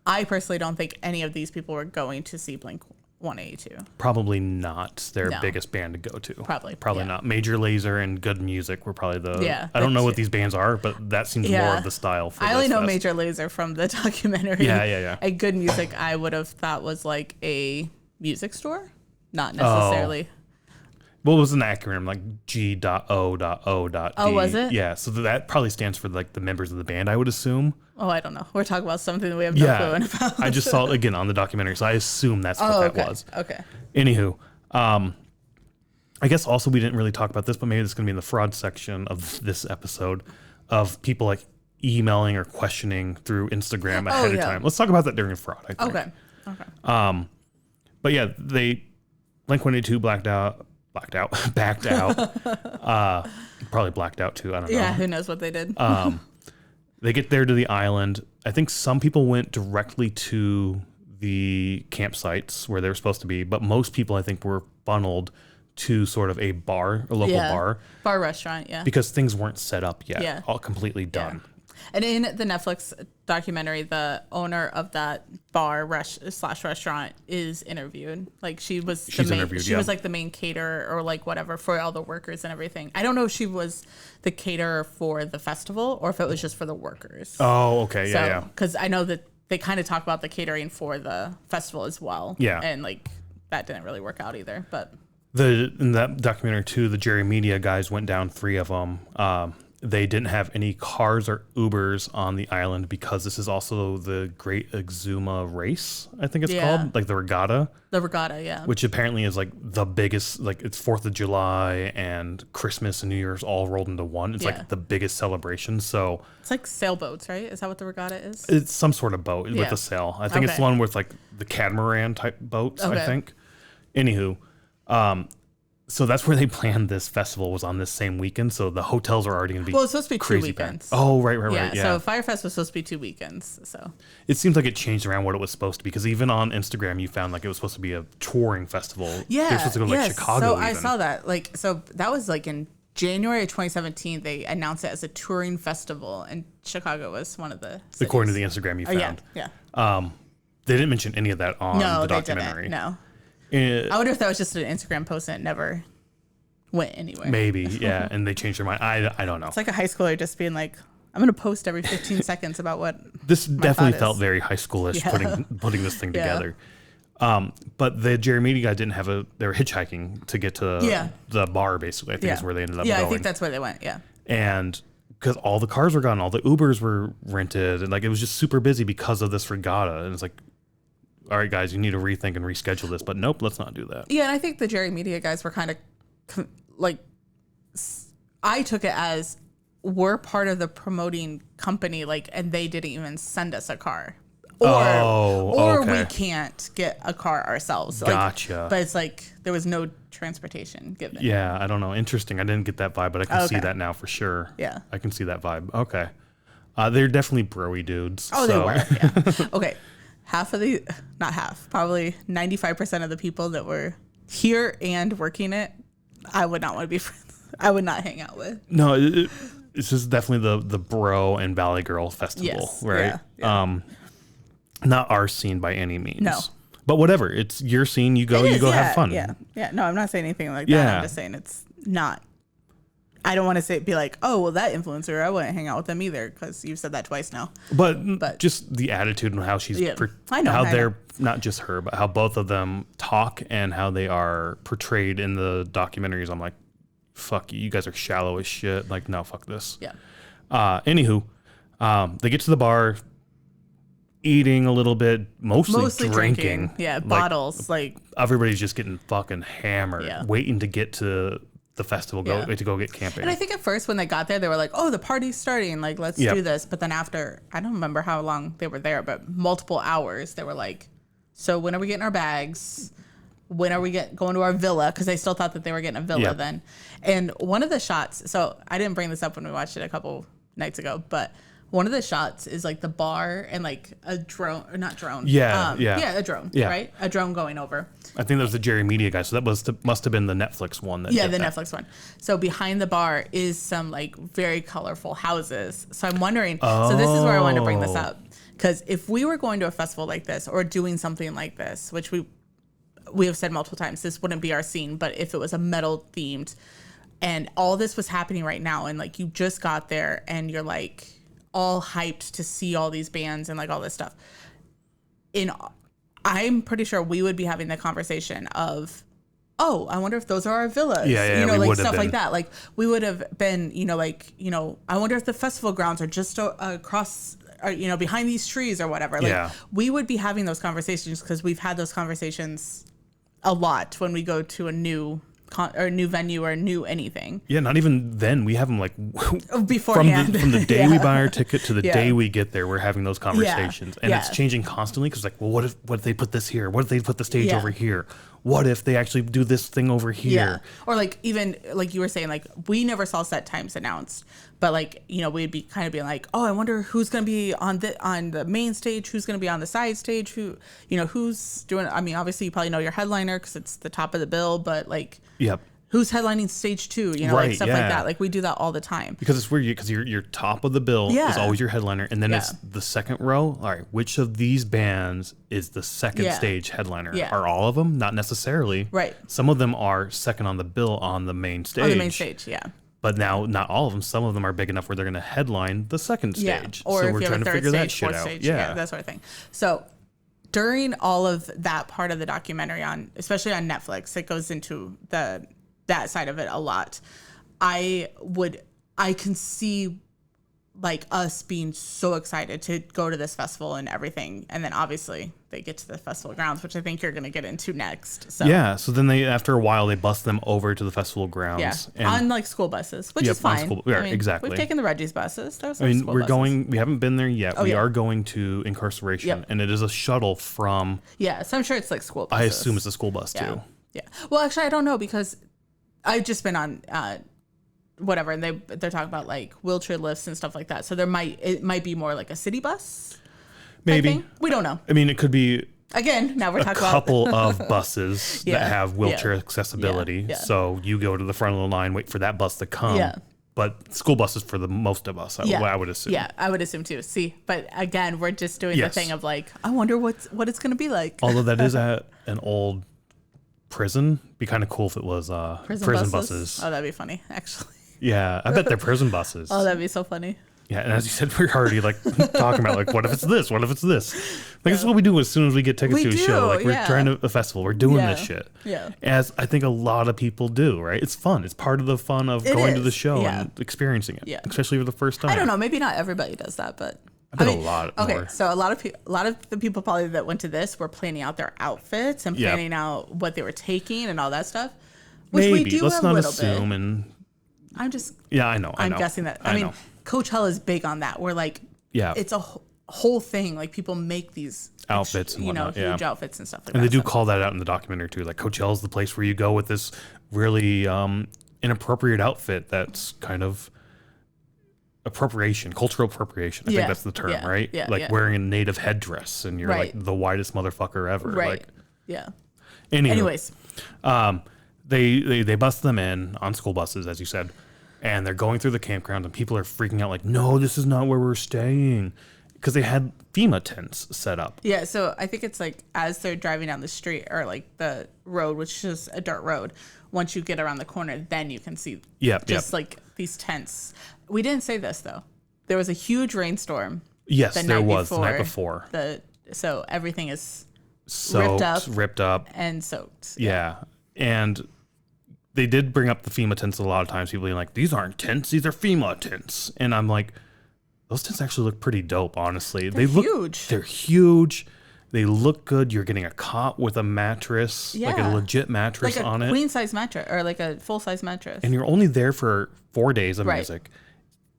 I personally don't think any of these people were going to see Blink-182. Probably not their biggest band to go to. Probably not. Major Lazer and Good Music were probably the. I don't know what these bands are, but that seems more of the style. For I only know Major Lazer from the documentary. Yeah. A Good Music, I would have thought was like a music store, not necessarily. What was an acronym, like G.O.O.D? Oh, was it? Yeah, so that probably stands for like the members of the band, I would assume. Oh, I don't know. We're talking about something that we have no clue about. I just saw it again on the documentary, so I assume that's what that was. Okay. Anywho, I guess also we didn't really talk about this, but maybe this is going to be in the fraud section of this episode, of people like emailing or questioning through Instagram ahead of time. Let's talk about that during fraud, I think. Okay. But yeah, Blink-182 backed out. Probably blacked out too. I don't know. Yeah, who knows what they did. They get there to the island. I think some people went directly to the campsites where they were supposed to be, but most people, I think, were funneled to sort of a bar, a local bar restaurant, because things weren't set up yet, all completely done. And in the Netflix documentary, the owner of that bar slash restaurant is interviewed. Like she was like the main caterer or like whatever for all the workers and everything. I don't know if she was the caterer for the festival or if it was just for the workers. Oh, okay. Yeah. Because I know that they kind of talk about the catering for the festival as well. Yeah. And like that didn't really work out either. But in that documentary too, the Jerry Media guys went down, 3 of them. They didn't have any cars or Ubers on the island because this is also the Great Exuma Race, I think it's called, like the regatta. The regatta, yeah. Which apparently is like the biggest, like it's 4th of July and Christmas and New Year's all rolled into one. It's like the biggest celebration. So it's like sailboats, right? Is that what the regatta is? It's some sort of boat with a sail. I think it's the one with like the catamaran type boats, I think. Anywho, so that's where they planned this festival, was on this same weekend. So the hotels are already going to be it's supposed to be 2 weekends. Packed. Oh, right. Yeah. So Fyre Fest was supposed to be 2 weekends. So it seems like it changed around what it was supposed to be, because even on Instagram you found like it was supposed to be a touring festival. Yeah. They're supposed to go to like Chicago. So I saw that. Like, so that was like in January of 2017. They announced it as a touring festival, and Chicago was one of the cities. According to the Instagram you found. Yeah. They didn't mention any of that on the documentary. They didn't. No. I wonder if that was just an Instagram post and it never went anywhere. Maybe, yeah. And they changed their mind. I don't know. It's like a high schooler just being like, I'm going to post every 15 seconds about what this definitely felt very high schoolish putting this thing together. But the Jerry Media guy didn't have they were hitchhiking to get to the bar, basically. I think is where they ended up going. Yeah, I think that's where they went, And because all the cars were gone, all the Ubers were rented, and like it was just super busy because of this regatta. And it's like, all right, guys, you need to rethink and reschedule this. But nope, let's not do that. Yeah, and I think the Jerry Media guys were kind of like, I took it as we're part of the promoting company, like, and they didn't even send us a car, or we can't get a car ourselves. Gotcha. But it's like there was no transportation given. Yeah, I don't know. Interesting. I didn't get that vibe, but I can see that now for sure. Yeah, I can see that vibe. Okay, they're definitely broy dudes. Oh, so. They were. Yeah. Okay, probably 95% of the people that were here and working it, I would not want to be friends. I would not hang out with. No, it's just definitely the bro and Valley Girl festival, right? Yeah. Not our scene by any means. No. But whatever, it's your scene. You go have fun. Yeah. No, I'm not saying anything like that. I'm just saying it's not. I don't want to be like, oh, well, that influencer, I wouldn't hang out with them either, because you've said that twice now. But just the attitude and how she's, they're not just her, but how both of them talk and how they are portrayed in the documentaries. I'm like, fuck you guys are shallow as shit. Like, no, fuck this. Yeah. Anywho, they get to the bar, eating a little bit, mostly drinking. Yeah, bottles. Like everybody's just getting fucking hammered, waiting to get to the festival, to go get camping. And I think at first when they got there, they were like, oh, the party's starting, like, let's do this. But then after, I don't remember how long they were there, but multiple hours, they were like, so when are we getting our bags? When are we going to our villa? Because they still thought that they were getting a villa then. And one of the shots, so I didn't bring this up when we watched it a couple nights ago, but one of the shots is like the bar and like a drone, or not drone. A drone, right? A drone going over. I think that was the Jerry Media guy. So that must have been the Netflix one. Netflix one. So behind the bar is some like very colorful houses. So I'm wondering, so this is where I wanted to bring this up. Because if we were going to a festival like this or doing something like this, which we have said multiple times, this wouldn't be our scene, but if it was a metal themed and all this was happening right now and like you just got there and you're like all hyped to see all these bands and like all this stuff, I'm pretty sure we would be having the conversation of, oh, I wonder if those are our villas. Like stuff like that. Like we would have been, I wonder if the festival grounds are just across, or, behind these trees or whatever. Like we would be having those conversations because we've had those conversations a lot when we go to a new venue or new anything. Yeah, not even then. We have them like beforehand. From the day we buy our ticket to the day we get there, we're having those conversations, and it's changing constantly. Because like, well, what if they put this here? What if they put the stage over here? What if they actually do this thing over here? Yeah. Or like even like you were saying, like we never saw set times announced, but like we'd be kind of being like, oh, I wonder who's going to be on the main stage, who's going to be on the side stage, who's doing. I mean, obviously you probably know your headliner because it's the top of the bill, but like, who's headlining stage 2? Like stuff like that. Like we do that all the time. Because it's weird because your top of the bill is always your headliner, and then it's the second row. All right, which of these bands is the second stage headliner? Are all of them? Not necessarily. Right. Some of them are second on the bill on the main stage. On the main stage, But now, not all of them. Some of them are big enough where they're going to headline the second stage. Or so if we're trying to figure that shit out. Stage, that sort of thing. So during all of that part of the documentary especially on Netflix, it goes into that side of it a lot. I I can see like us being so excited to go to this festival and everything. And then obviously they get to the festival grounds, which I think you're going to get into next. So Yeah. So then after a while, they bus them over to the festival grounds. yeah, on like school buses, which is fine. Exactly. We've taken the Reggie's buses. Those we haven't been there yet. We are going to Incarceration, and it is a shuttle from. Yeah. So I'm sure it's like school buses. I assume it's a school bus too. Yeah. Well, actually, I don't know because I've just been on whatever, and they're talking about like wheelchair lifts and stuff like that. So it might be more like a city bus. Maybe. We don't know. I mean, it could be. Again, now we're talking about a couple of buses that have wheelchair accessibility. Yeah. So you go to the front of the line, wait for that bus to come. Yeah. But school buses for the most of us, I would assume. Yeah, I would assume too. See, but again, we're just doing the thing of like, I wonder what it's going to be like. Although that is at an old prison. Be kind of cool if it was prison buses. Oh, that'd be funny, actually. Yeah, I bet they're prison buses. Oh, that'd be so funny. Yeah, and as you said, we're already like talking about like, what if it's this? What if it's this? Like, this is what we do as soon as we get tickets to a show. Like, we're trying to a festival. We're doing this shit. Yeah. As I think a lot of people do, right? It's fun. It's part of the fun of going to the show and experiencing it. Yeah. Especially for the first time. I don't know. Maybe not everybody does that, but I bet a lot more. Okay, so a lot of the people probably that went to this were planning out their outfits and planning out what they were taking and all that stuff. Which Maybe. we do Let's a not little assume bit. and I'm just. Yeah, I know. I'm guessing that. I mean, Coachella is big on that. Where like, it's a whole thing. Like people make these outfits, and whatnot, huge outfits and stuff like that. And they do so. call that out in the documentary too. Like Coachella is the place where you go with this really inappropriate outfit. That's kind of cultural appropriation. I think that's the term, right? Yeah, like wearing a native headdress, and you're like the whitest motherfucker ever. Right. Like, yeah. Anyways, they bust them in on school buses, as you said. And they're going through the campground, and people are freaking out like, no, this is not where we're staying. Because they had FEMA tents set up. Yeah, so I think it's like as they're driving down the street or like the road, which is a dirt road, once you get around the corner, then you can see like these tents. We didn't say this, though. There was a huge rainstorm. Yes, there was the night before. So everything is ripped up. And soaked. Yeah. And they did bring up the FEMA tents a lot of times. People being like, these aren't tents, these are FEMA tents. And I'm like, those tents actually look pretty dope, honestly. They're huge. They're huge. They look good. You're getting a cot with a mattress, like a legit mattress on it. Like a queen size mattress or like a full size mattress. And you're only there for 4 days of music.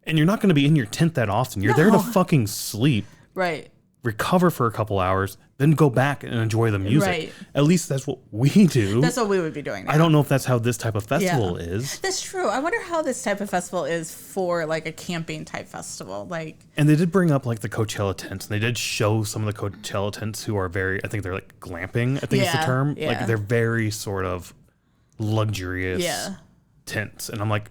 And you're not going to be in your tent that often. You're there to fucking sleep. Right. Recover for a couple hours, then go back and enjoy the music. Right. At least that's what we do. That's what we would be doing now. I don't know if that's how this type of festival is. That's true. I wonder how this type of festival is for like a camping type festival. And they did bring up like the Coachella tents, and they did show some of the Coachella tents who are I think they're like glamping, I think is the term. Yeah. Like they're very sort of luxurious tents. And I'm like,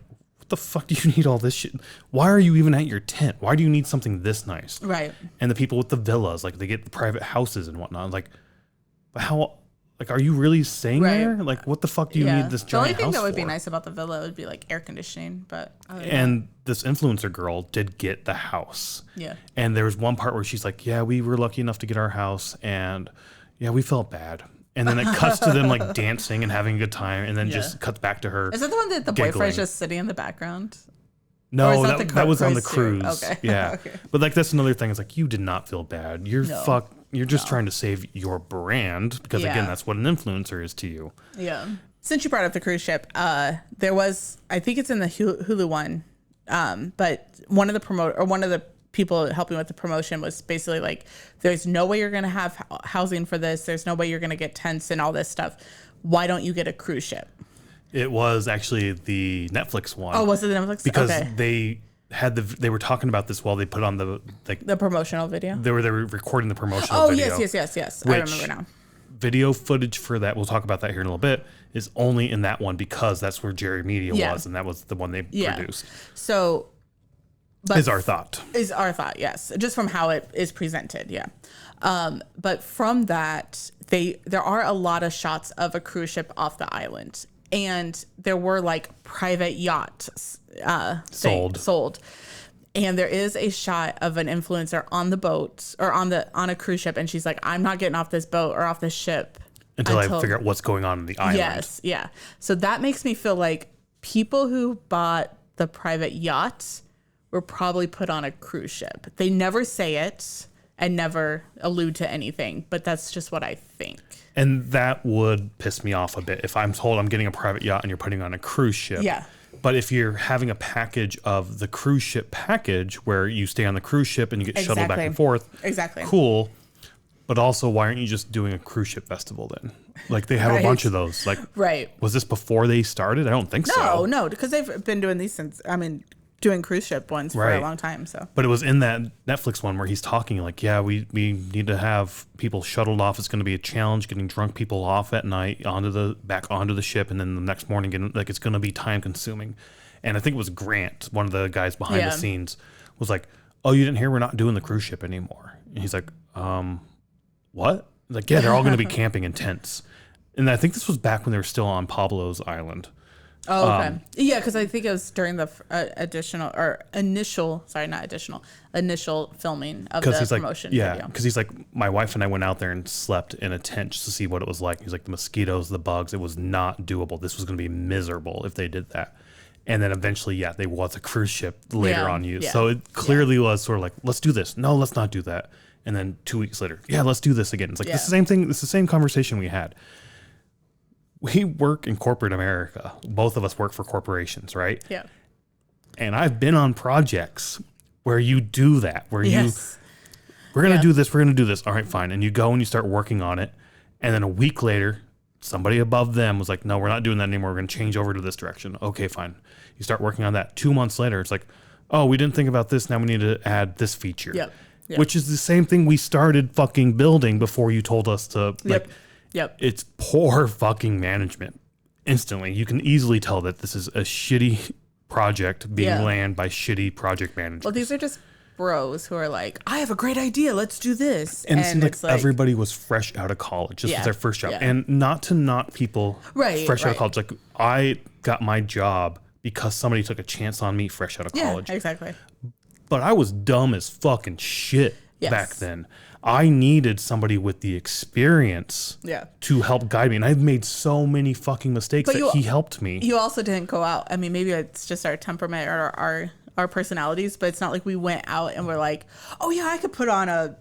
the fuck do you need all this shit? Why are you even at your tent? Why do you need something this nice? Right. And the people with the villas, like they get the private houses and whatnot. Like, how? Like, are you really staying there? Like, what the fuck do you need this giant house for? The only thing that would be nice about the villa would be like air conditioning, but. And this influencer girl did get the house. Yeah. And there was one part where she's like, yeah, we were lucky enough to get our house, and yeah, we felt bad. And then it cuts to them like dancing and having a good time, and then just cuts back to her. Is that the one that the boyfriend's just sitting in the background? No, that was on the cruise. Okay. Yeah. Okay. But like that's another thing. It's like you did not feel bad. You're just trying to save your brand because again, that's what an influencer is to you. Yeah. Since you brought up the cruise ship, there was, I think it's in the Hulu one, but one of the people helping with the promotion was basically like, there's no way you're going to have housing for this. There's no way you're going to get tents and all this stuff. Why don't you get a cruise ship? It was actually the Netflix one. Oh, was it the Netflix? Because they were talking about this while they put on the promotional video. They were recording the promotional video. Oh, yes. I remember now. Video footage for that, we'll talk about that here in a little bit, is only in that one because that's where Jerry Media was, and that was the one they produced. So... Is our thought, yes. Just from how it is presented, yeah. But from that, there are a lot of shots of a cruise ship off the island. And there were like private yachts sold. And there is a shot of an influencer on the boat or on a cruise ship. And she's like, I'm not getting off this boat or off this ship until I figure out what's going on in the island. Yes, yeah. So that makes me feel like people who bought the private yacht were probably put on a cruise ship. They never say it and never allude to anything, but that's just what I think. And that would piss me off a bit if I'm told I'm getting a private yacht and you're putting on a cruise ship. Yeah. But if you're having a package of the cruise ship package where you stay on the cruise ship and you get shuttled back and forth. Exactly. Cool. But also, why aren't you just doing a cruise ship festival then? Like, they have a bunch of those. Like, was this before they started? I don't think so. No, because they've been doing these since, doing cruise ship ones for a long time. So, but it was in that Netflix one where he's talking like, yeah, we need to have people shuttled off. It's going to be a challenge getting drunk people off at night back onto the ship, and then the next morning it's going to be time consuming. And I think it was Grant, one of the guys behind the scenes, was like, oh, you didn't hear we're not doing the cruise ship anymore. And he's like, what? Like, yeah, they're all going to be camping in tents. And I think this was back when they were still on Pablo's Island. Oh, okay. Yeah, because I think it was during the initial filming of the promotion video. Yeah, because he's like, my wife and I went out there and slept in a tent just to see what it was like. He's like, the mosquitoes, the bugs, it was not doable. This was going to be miserable if they did that. And then eventually, they was a cruise ship later on used. Yeah. So it clearly was sort of like, let's do this. No, let's not do that. And then 2 weeks later, let's do this again. It's like, it's the same thing. It's the same conversation we had. We work in corporate America. Both of us work for corporations, right? Yeah. And I've been on projects where you do that, where we're going to do this, we're going to do this. All right, fine. And you go and you start working on it. And then a week later, somebody above them was like, no, we're not doing that anymore. We're going to change over to this direction. Okay, fine. You start working on that. 2 months later, it's like, oh, we didn't think about this. Now we need to add this feature. Yep. Which is the same thing we started fucking building before you told us to. Yep. It's poor fucking management. Instantly. You can easily tell that this is a shitty project being ran by shitty project managers. Well, these are just bros who are like, I have a great idea. Let's do this. And it seemed like everybody was fresh out of college. This was their first job. And not to knock people fresh out of college. Like, I got my job because somebody took a chance on me fresh out of college. Yeah, exactly. But I was dumb as fucking shit back then. I needed somebody with the experience to help guide me. And I've made so many fucking mistakes that he helped me. You also didn't go out. I mean, maybe it's just our temperament or our personalities, but it's not like we went out and we're like, oh yeah, I could put on a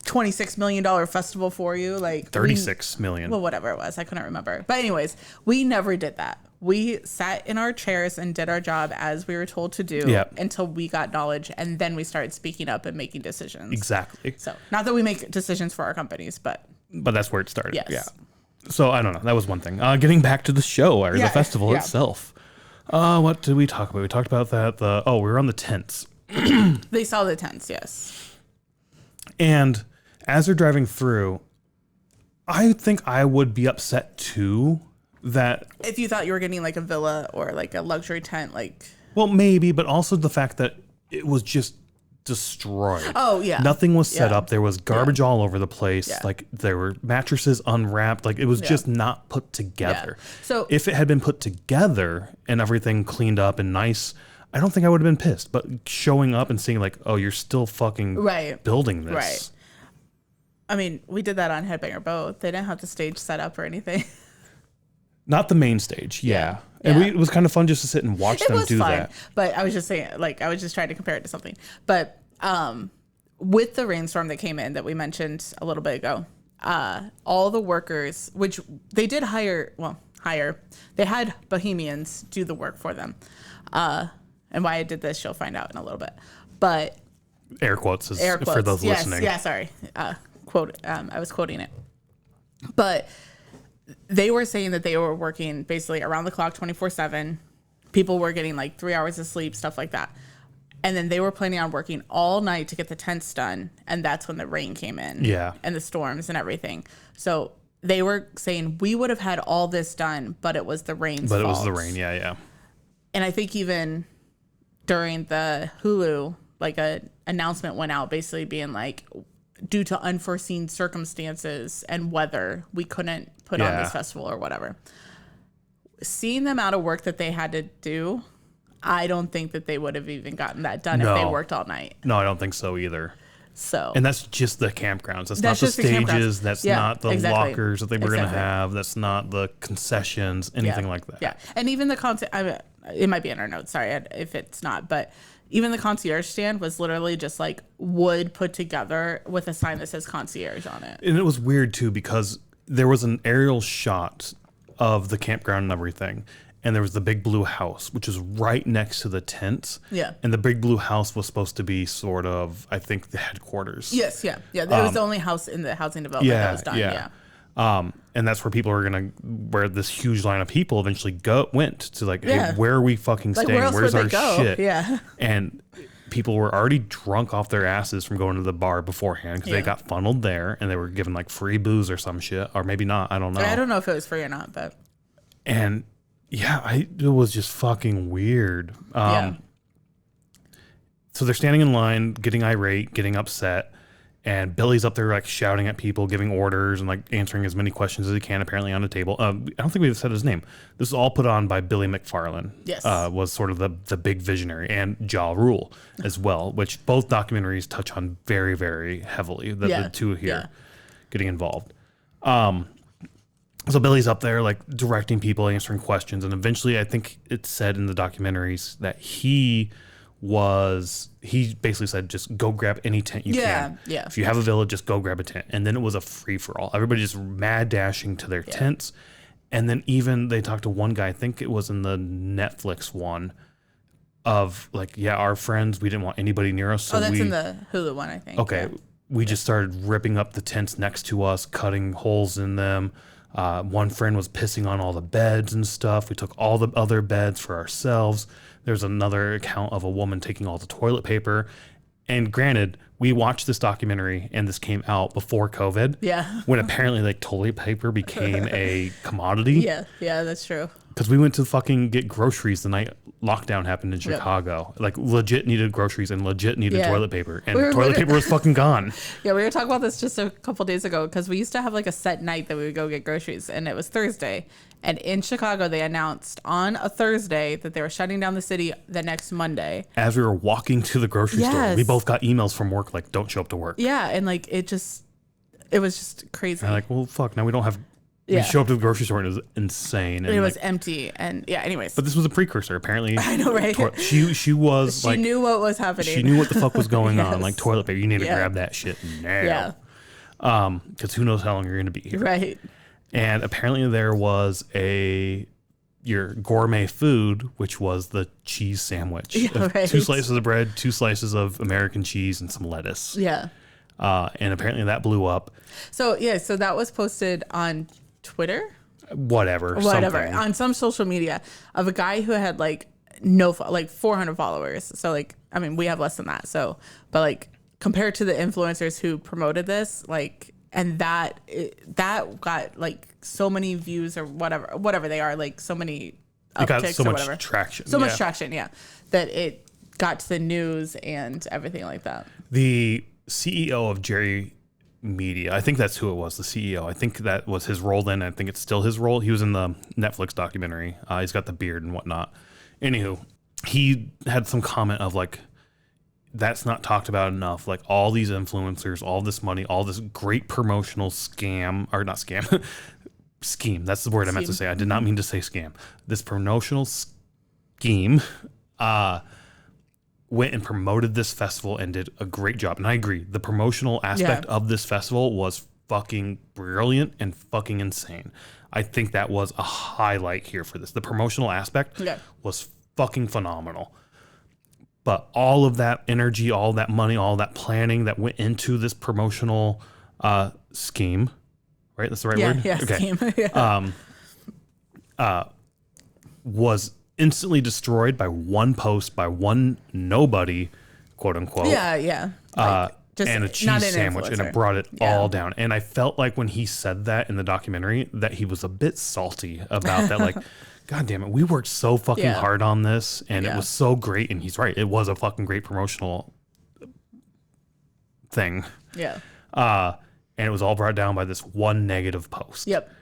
$26 million festival for you. Like 36 million. Well, whatever it was. I couldn't remember. But anyways, we never did that. We sat in our chairs and did our job as we were told to do until we got knowledge, and then we started speaking up and making decisions. Exactly. So, not that we make decisions for our companies, but that's where it started. Yes. Yeah. So I don't know. That was one thing. Getting back to the show or the festival itself. What did we talk about? We talked about that. We were on the tents. They saw the tents, yes. And as they're driving through, I think I would be upset too. That if you thought you were getting like a villa or like a luxury tent, well, maybe, but also the fact that it was just destroyed. Oh yeah, nothing was set up. There was garbage all over the place. Like there were mattresses unwrapped. Like it was just not put together. So if it had been put together and everything cleaned up and nice, I don't think I would have been pissed. But showing up and seeing like, oh, you're still fucking building this. Right. I mean, we did that on Headbanger Boat. They didn't have the stage set up or anything. Not the main stage, and it was kind of fun just to sit and watch them do that. But I was just saying, I was just trying to compare it to something. But with the rainstorm that came in that we mentioned a little bit ago, all the workers, which they did hire, they had Bohemians do the work for them. And why I did this, you'll find out in a little bit. But air quotes for those listening. Yeah, sorry. Quote. I was quoting it, but. They were saying that they were working basically around the clock 24/7. People were getting like 3 hours of sleep, stuff like that. And then they were planning on working all night to get the tents done. And that's when the rain came in. Yeah. And the storms and everything. So they were saying we would have had all this done, but it was the rain's fault. But it was the rain, yeah. And I think even during the Hulu, like a announcement went out basically being like, due to unforeseen circumstances and weather, we couldn't put on this festival or whatever. Seeing the amount of work that they had to do, I don't think that they would have even gotten that done if they worked all night. No, I don't think so either. So, and that's just the campgrounds. That's not the stages. That's not the lockers that they were going to have. That's not the concessions, anything like that. Yeah. And even the concert, I it might be in our notes. Sorry if it's not, but even the concierge stand was literally just like wood put together with a sign that says concierge on it. And it was weird too, because there was an aerial shot of the campground and everything. And there was the big blue house, which is right next to the tents. Yeah. And the big blue house was supposed to be sort of, I think, the headquarters. Yes. Yeah. Yeah. That was the only house in the housing development that was done. Yeah. And that's where people are where this huge line of people eventually went to like, hey, where are we fucking staying? Where else Where's would our they go? shit? Yeah. And people were already drunk off their asses from going to the bar beforehand because they got funneled there and they were given like free booze or some shit, or maybe not. I don't know. I don't know if it was free or not, but. And yeah, it was just fucking weird. So they're standing in line, getting irate, getting upset. And Billy's up there like shouting at people, giving orders, and like answering as many questions as he can. Apparently on the table. I don't think we've said his name. This is all put on by Billy McFarlane. Yes, was sort of the big visionary, and Ja Rule as well, which both documentaries touch on very, very heavily. The two here getting involved. So Billy's up there like directing people, answering questions, and eventually, I think it's said in the documentaries that he basically said, just go grab any tent you can. Yeah. If you have a village, just go grab a tent. And then it was a free for all. Everybody just mad dashing to their tents. And then even they talked to one guy, I think it was in the Netflix one, of like, our friends, we didn't want anybody near us. So that's in the Hulu one, I think. Okay. Yeah. We just started ripping up the tents next to us, cutting holes in them. One friend was pissing on all the beds and stuff. We took all the other beds for ourselves. There's another account of a woman taking all the toilet paper. And granted, we watched this documentary and this came out before COVID. Yeah. When apparently like toilet paper became a commodity. Yeah, that's true. Because we went to fucking get groceries the night lockdown happened in Chicago. Like legit needed groceries and legit needed toilet paper. And toilet paper was fucking gone. Yeah, we were talking about this just a couple days ago because we used to have like a set night that we would go get groceries, and it was Thursday. And in Chicago, they announced on a Thursday that they were shutting down the city the next Monday. As we were walking to the grocery store, we both got emails from work like, don't show up to work. Yeah, and like it was just crazy. And like, well, fuck, now we don't have... We showed up to the grocery store and it was insane. And it was empty. And anyways. But this was a precursor, apparently. I know, right? She was she knew what was happening. She knew what the fuck was going on. Like toilet paper, you need to grab that shit now. Yeah. Because who knows how long you're going to be here. Right. And apparently there was your gourmet food, which was the cheese sandwich. Yeah, right. 2 slices of bread, 2 slices of American cheese, and some lettuce. Yeah. And apparently that blew up. So that was posted on Twitter, whatever something. On some social media of a guy who had like 400 followers. So like, I mean, we have less than that. So, but like compared to the influencers who promoted this, like, and that got like so many views or whatever they are, like so many upticks or whatever. Traction. So much traction, that it got to the news and everything like that. The CEO of Jerry Media, I think that's who it was, the CEO. I think that was his role then. I think it's still his role. He was in the Netflix documentary. He's got the beard and whatnot. Anywho, he had some comment of like, that's not talked about enough. Like all these influencers, all this money, all this great promotional scheme. Scheme. That's the word I meant to say. I did not mean to say scam. This promotional scheme, went and promoted this festival and did a great job. And I agree. The promotional aspect of this festival was fucking brilliant and fucking insane. I think that was a highlight here for this. The promotional aspect was fucking phenomenal. But all of that energy, all that money, all that planning that went into this promotional scheme, right? That's the right word? Yeah, okay. Scheme. Was instantly destroyed by one post by one nobody, quote unquote. Yeah. And a cheese sandwich, and it brought it all down. And I felt like when he said that in the documentary, that he was a bit salty about that. Like, God damn it, we worked so fucking hard on this, and it was so great. And he's right, it was a fucking great promotional thing. Yeah. And it was all brought down by this one negative post. Yep.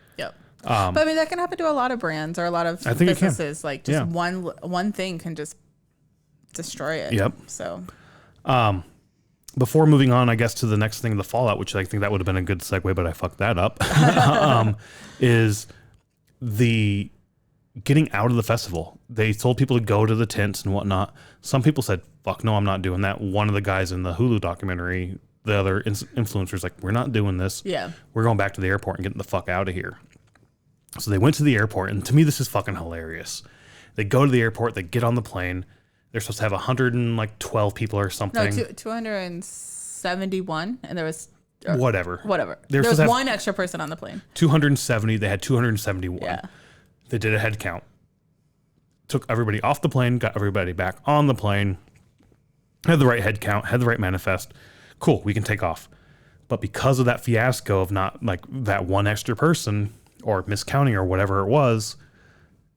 But I mean, that can happen to a lot of brands or a lot of businesses. Like just one thing can just destroy it. Yep. So, before moving on, I guess to the next thing, the fallout, which I think that would have been a good segue, but I fucked that up. Is the getting out of the festival. They told people to go to the tents and whatnot. Some people said, fuck no, I'm not doing that. One of the guys in the Hulu documentary, the other influencers, like, we're not doing this. Yeah. We're going back to the airport and getting the fuck out of here. So they went to the airport, and to me, this is fucking hilarious. They go to the airport, they get on the plane. They're supposed to have 112 people or something. No, 271, and there was... Whatever. There was one extra person on the plane. 270. They had 271. Yeah. They did a head count. Took everybody off the plane, got everybody back on the plane, had the right head count, had the right manifest. Cool, we can take off. But because of that fiasco of not like that one extra person or miscounting or whatever it was,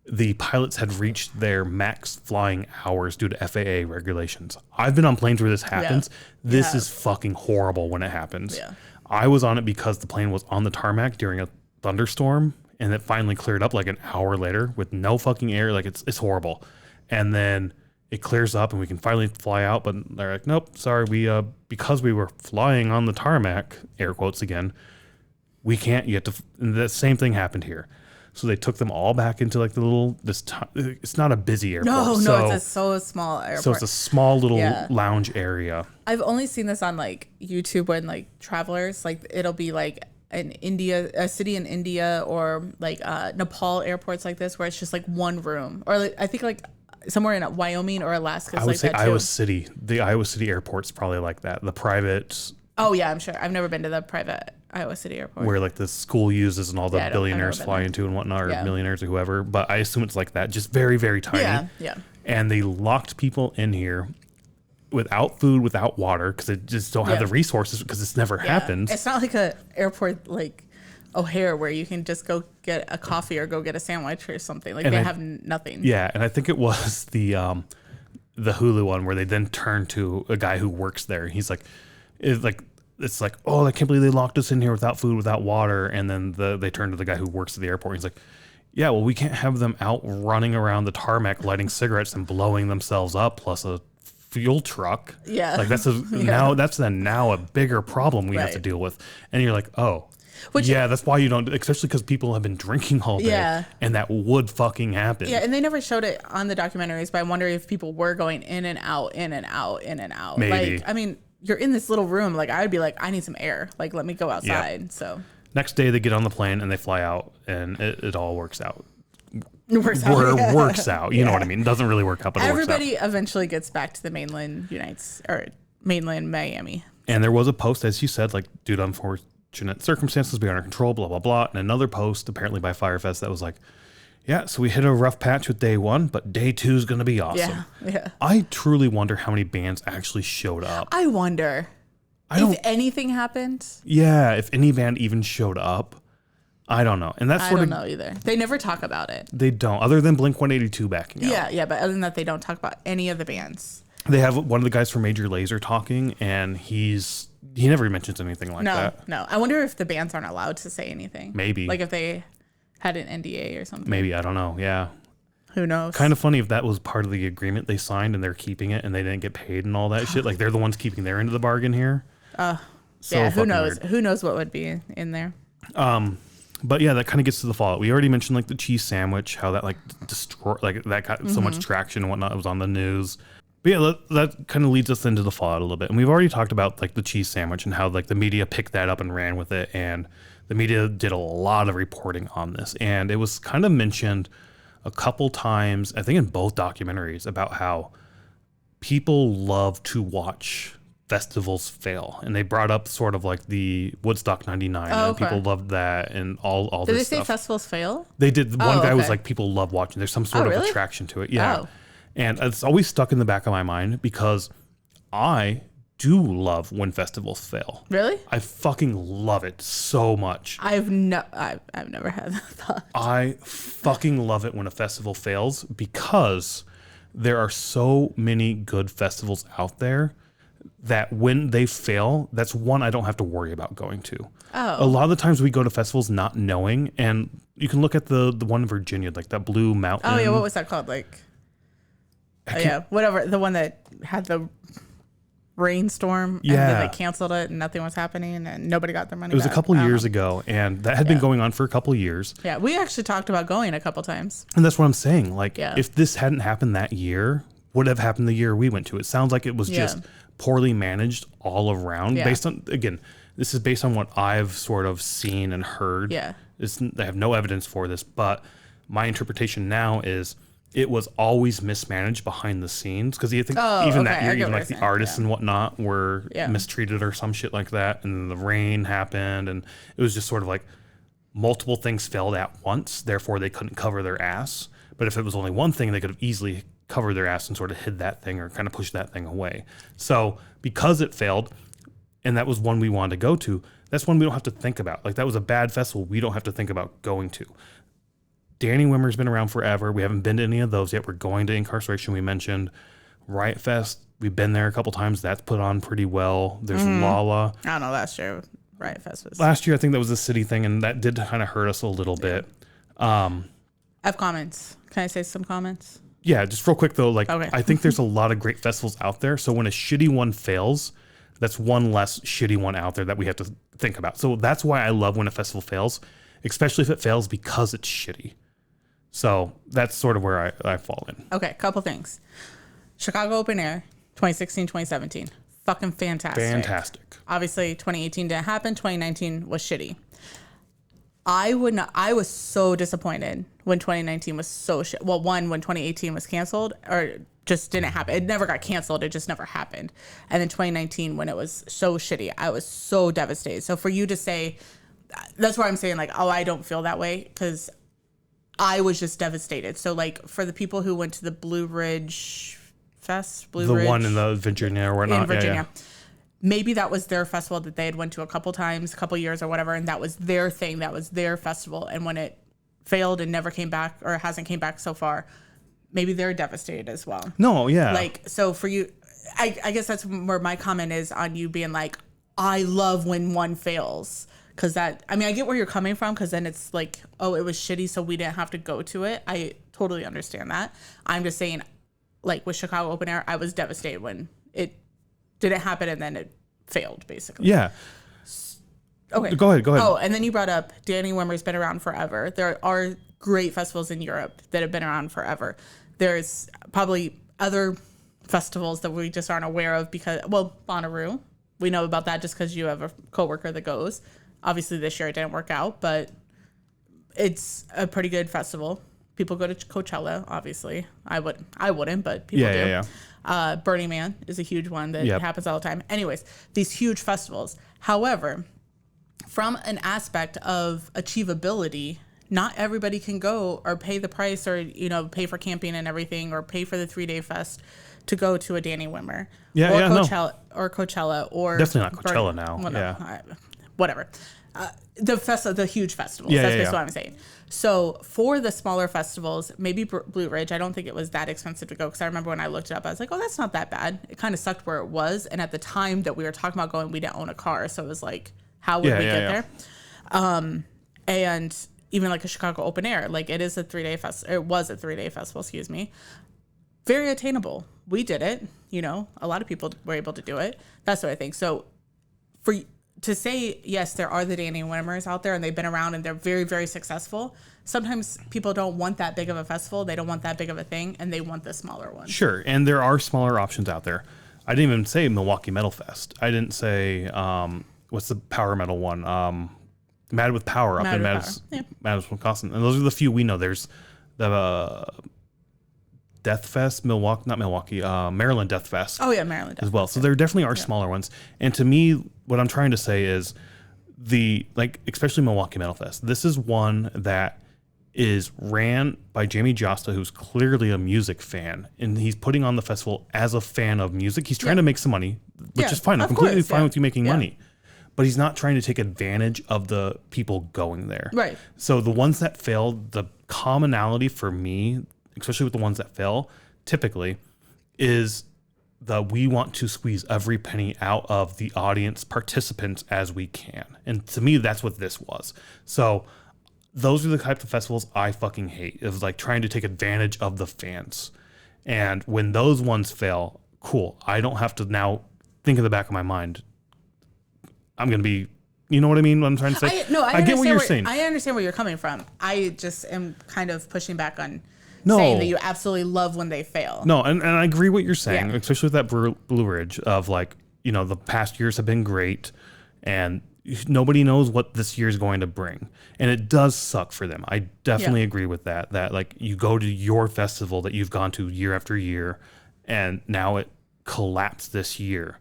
the pilots had reached their max flying hours due to FAA regulations. I've been on planes where this happens. Yeah. This is fucking horrible when it happens. Yeah. I was on it because the plane was on the tarmac during a thunderstorm, and it finally cleared up like an hour later with no fucking air. Like it's horrible. And then it clears up and we can finally fly out, but they're like, nope, sorry, we because we were flying on the tarmac, air quotes again, we can't. You have to. And the same thing happened here. So they took them all back into like the little it's not a busy airport. No, it's so small airport. So it's a small little lounge area. I've only seen this on like YouTube when like travelers, like it'll be like a city in India or like Nepal airports like this where it's just like one room, or like, I think like somewhere in Wyoming or Alaska. I would say Iowa City. The Iowa City airport's probably like that. The private. Oh yeah, I'm sure. I've never been to the private Iowa City airport where like the school uses and all the billionaires fly into and whatnot, or millionaires or whoever. But I assume it's like that, just very, very tiny. Yeah. And they locked people in here without food, without water, because they just don't have the resources, because it's never happened. It's not like a airport like O'Hare where you can just go get a coffee or go get a sandwich or something. Like they have nothing. Yeah, and I think it was the Hulu one where they then turned to a guy who works there. He's like, it's like, oh, I can't believe they locked us in here without food, without water. And then they turn to the guy who works at the airport. He's like, yeah, well, we can't have them out running around the tarmac lighting cigarettes and blowing themselves up, plus a fuel truck. Yeah. Like that's now a bigger problem we have to deal with. And you're like, oh, that's why you don't, especially because people have been drinking all day, and that would fucking happen. Yeah, and they never showed it on the documentaries, but I wonder if people were going in and out, in and out, in and out. Maybe. Like, I mean, you're in this little room. Like, I would be like, I need some air. Like, let me go outside. Yep. So next day they get on the plane and they fly out, and it all works out. Works out. You know what I mean? It doesn't really work out, but everybody eventually gets back to the mainland mainland Miami. And there was a post, as you said, like, due to unfortunate circumstances beyond our control, blah, blah, blah. And another post, apparently by Fyre Fest, that was like, yeah, so we hit a rough patch with day one, but day two is going to be awesome. Yeah. I truly wonder how many bands actually showed up. I wonder if anything happened. Yeah, if any band even showed up. I don't know. And that's I don't know either. They never talk about it. They don't, other than Blink-182 backing out. Yeah, but other than that, they don't talk about any of the bands. They have one of the guys from Major Lazer talking, and he never mentions anything like that. No. I wonder if the bands aren't allowed to say anything. Maybe. Like if they had an NDA or something. Maybe, I don't know. Yeah. Who knows? Kind of funny if that was part of the agreement they signed and they're keeping it and they didn't get paid and all that shit. Like they're the ones keeping their end of the bargain here. Who knows? Weird. Who knows what would be in there? But yeah, that kind of gets to the fallout. We already mentioned like the cheese sandwich, how that like that got so much traction and whatnot. It was on the news. But yeah, that kind of leads us into the fallout a little bit. And we've already talked about like the cheese sandwich and how like the media picked that up and ran with it. And the media did a lot of reporting on this. And it was kind of mentioned a couple times, I think in both documentaries, about how people love to watch festivals fail. And they brought up sort of like the Woodstock 99 and people loved that and all did this stuff. Did they say festivals fail? They did. One guy was like, people love watching. There's some sort of attraction to it. Yeah. Oh. And it's always stuck in the back of my mind because I do love when festivals fail. Really? I fucking love it so much. I've never had that thought. I fucking love it when a festival fails because there are so many good festivals out there that when they fail, that's one I don't have to worry about going to. Oh. A lot of the times we go to festivals not knowing, and you can look at the one in Virginia, like that Blue Mountain. Oh yeah, what was that called? Like, whatever. The one that had the rainstorm, and then they canceled it, and nothing was happening, and nobody got their money. It was back. a couple years ago, and that had been going on for a couple years. Yeah, we actually talked about going a couple times. And that's what I'm saying. Like, if this hadn't happened that year, would have happened the year we went to. It sounds like it was just poorly managed all around. Based on, again, this is based on what I've sort of seen and heard. Yeah. I have no evidence for this, but my interpretation now is it was always mismanaged behind the scenes, because you think even that year, even like the artists and whatnot were mistreated or some shit like that, and then the rain happened, and it was just sort of like multiple things failed at once, therefore they couldn't cover their ass. But if it was only one thing, they could have easily covered their ass and sort of hid that thing or kind of pushed that thing away. So because it failed, and that was one we wanted to go to, that's one we don't have to think about. Like, that was a bad festival we don't have to think about going to. Danny Wimmer's been around forever. We haven't been to any of those yet. We're going to Incarceration, we mentioned. Riot Fest, we've been there a couple times. That's put on pretty well. There's Lala. I don't know, last year Riot Fest was... Last year, I think that was a city thing, and that did kind of hurt us a little bit. I have comments. Can I say some comments? Yeah, just real quick, though. Like, I think there's a lot of great festivals out there. So when a shitty one fails, that's one less shitty one out there that we have to think about. So that's why I love when a festival fails, especially if it fails because it's shitty. So that's sort of where I fall in. Okay, couple things. Chicago Open Air, 2016, 2017. Fucking fantastic. Fantastic. Obviously, 2018 didn't happen. 2019 was shitty. I was so disappointed when 2019 was so shit. Well, one, when 2018 was canceled, or just didn't happen. It never got canceled. It just never happened. And then 2019, when it was so shitty, I was so devastated. So for you to say, that's why I'm saying, like, oh, I don't feel that way, because I was just devastated. So, like, for the people who went to the Blue Ridge Fest, the one in the Virginia or whatnot. In Virginia. Yeah. Maybe that was their festival that they had went to a couple times, a couple years or whatever, and that was their thing. That was their festival. And when it failed and never came back, or hasn't came back so far, maybe they're devastated as well. No, yeah. Like, so for you, I guess that's where my comment is on you being like, I love when one fails. Because that, I mean, I get where you're coming from, because then it's like, oh, it was shitty, so we didn't have to go to it. I totally understand that. I'm just saying, like, with Chicago Open Air, I was devastated when it didn't happen and then it failed, basically. Yeah. Okay. Go ahead. Oh, and then you brought up Danny Wimmer's been around forever. There are great festivals in Europe that have been around forever. There's probably other festivals that we just aren't aware of because, well, Bonnaroo. We know about that just because you have a coworker that goes. Obviously, this year it didn't work out, but it's a pretty good festival. People go to Coachella, obviously. I wouldn't, but people do. Yeah. Burning Man is a huge one that happens all the time. Anyways, these huge festivals. However, from an aspect of achievability, not everybody can go or pay the price or, pay for camping and everything or pay for the 3-day fest to go to a Danny Wimmer. Or Coachella or definitely not Coachella now. Well, no, whatever. The huge festivals. That's basically what I'm saying. So for the smaller festivals, maybe Blue Ridge, I don't think it was that expensive to go, because I remember when I looked it up, I was like, oh, that's not that bad. It kind of sucked where it was. And at the time that we were talking about going, we didn't own a car. So it was like, how would we get there? And even like a Chicago Open Air, like it is a 3-day festival. It was a 3-day festival, excuse me. Very attainable. We did it. A lot of people were able to do it. That's what I think. So to say, yes, there are the Danny Wimmers out there and they've been around and they're very, very successful. Sometimes people don't want that big of a festival. They don't want that big of a thing, and they want the smaller one. Sure. And there are smaller options out there. I didn't even say Milwaukee Metal Fest. I didn't say, what's the power metal one? Mad with Power up in Madison, Wisconsin. And those are the few we know. There's the Death Fest, Maryland Death Fest. Oh yeah, Maryland Death as well. Fest, so there definitely are smaller ones. And to me, what I'm trying to say is especially Milwaukee Metal Fest. This is one that is ran by Jamie Josta, who's clearly a music fan, and he's putting on the festival as a fan of music. He's trying to make some money, which is fine. I'm completely fine with you making money. But he's not trying to take advantage of the people going there. Right. So the ones that failed, the commonality for me, especially with the ones that fail, typically, is we want to squeeze every penny out of the audience participants as we can. And to me, that's what this was. So those are the type of festivals I fucking hate. It was like trying to take advantage of the fans. And when those ones fail, cool. I don't have to now think in the back of my mind, I'm going to be, you know what I mean? What I'm trying to say? I get what you're saying. I understand where you're coming from. I just am kind of pushing back on saying that you absolutely love when they fail. No, and I agree what you're saying, especially with that Blue Ridge of like, you know, the past years have been great and nobody knows what this year is going to bring. And it does suck for them. I definitely agree with that. That like you go to your festival that you've gone to year after year and now it collapsed this year.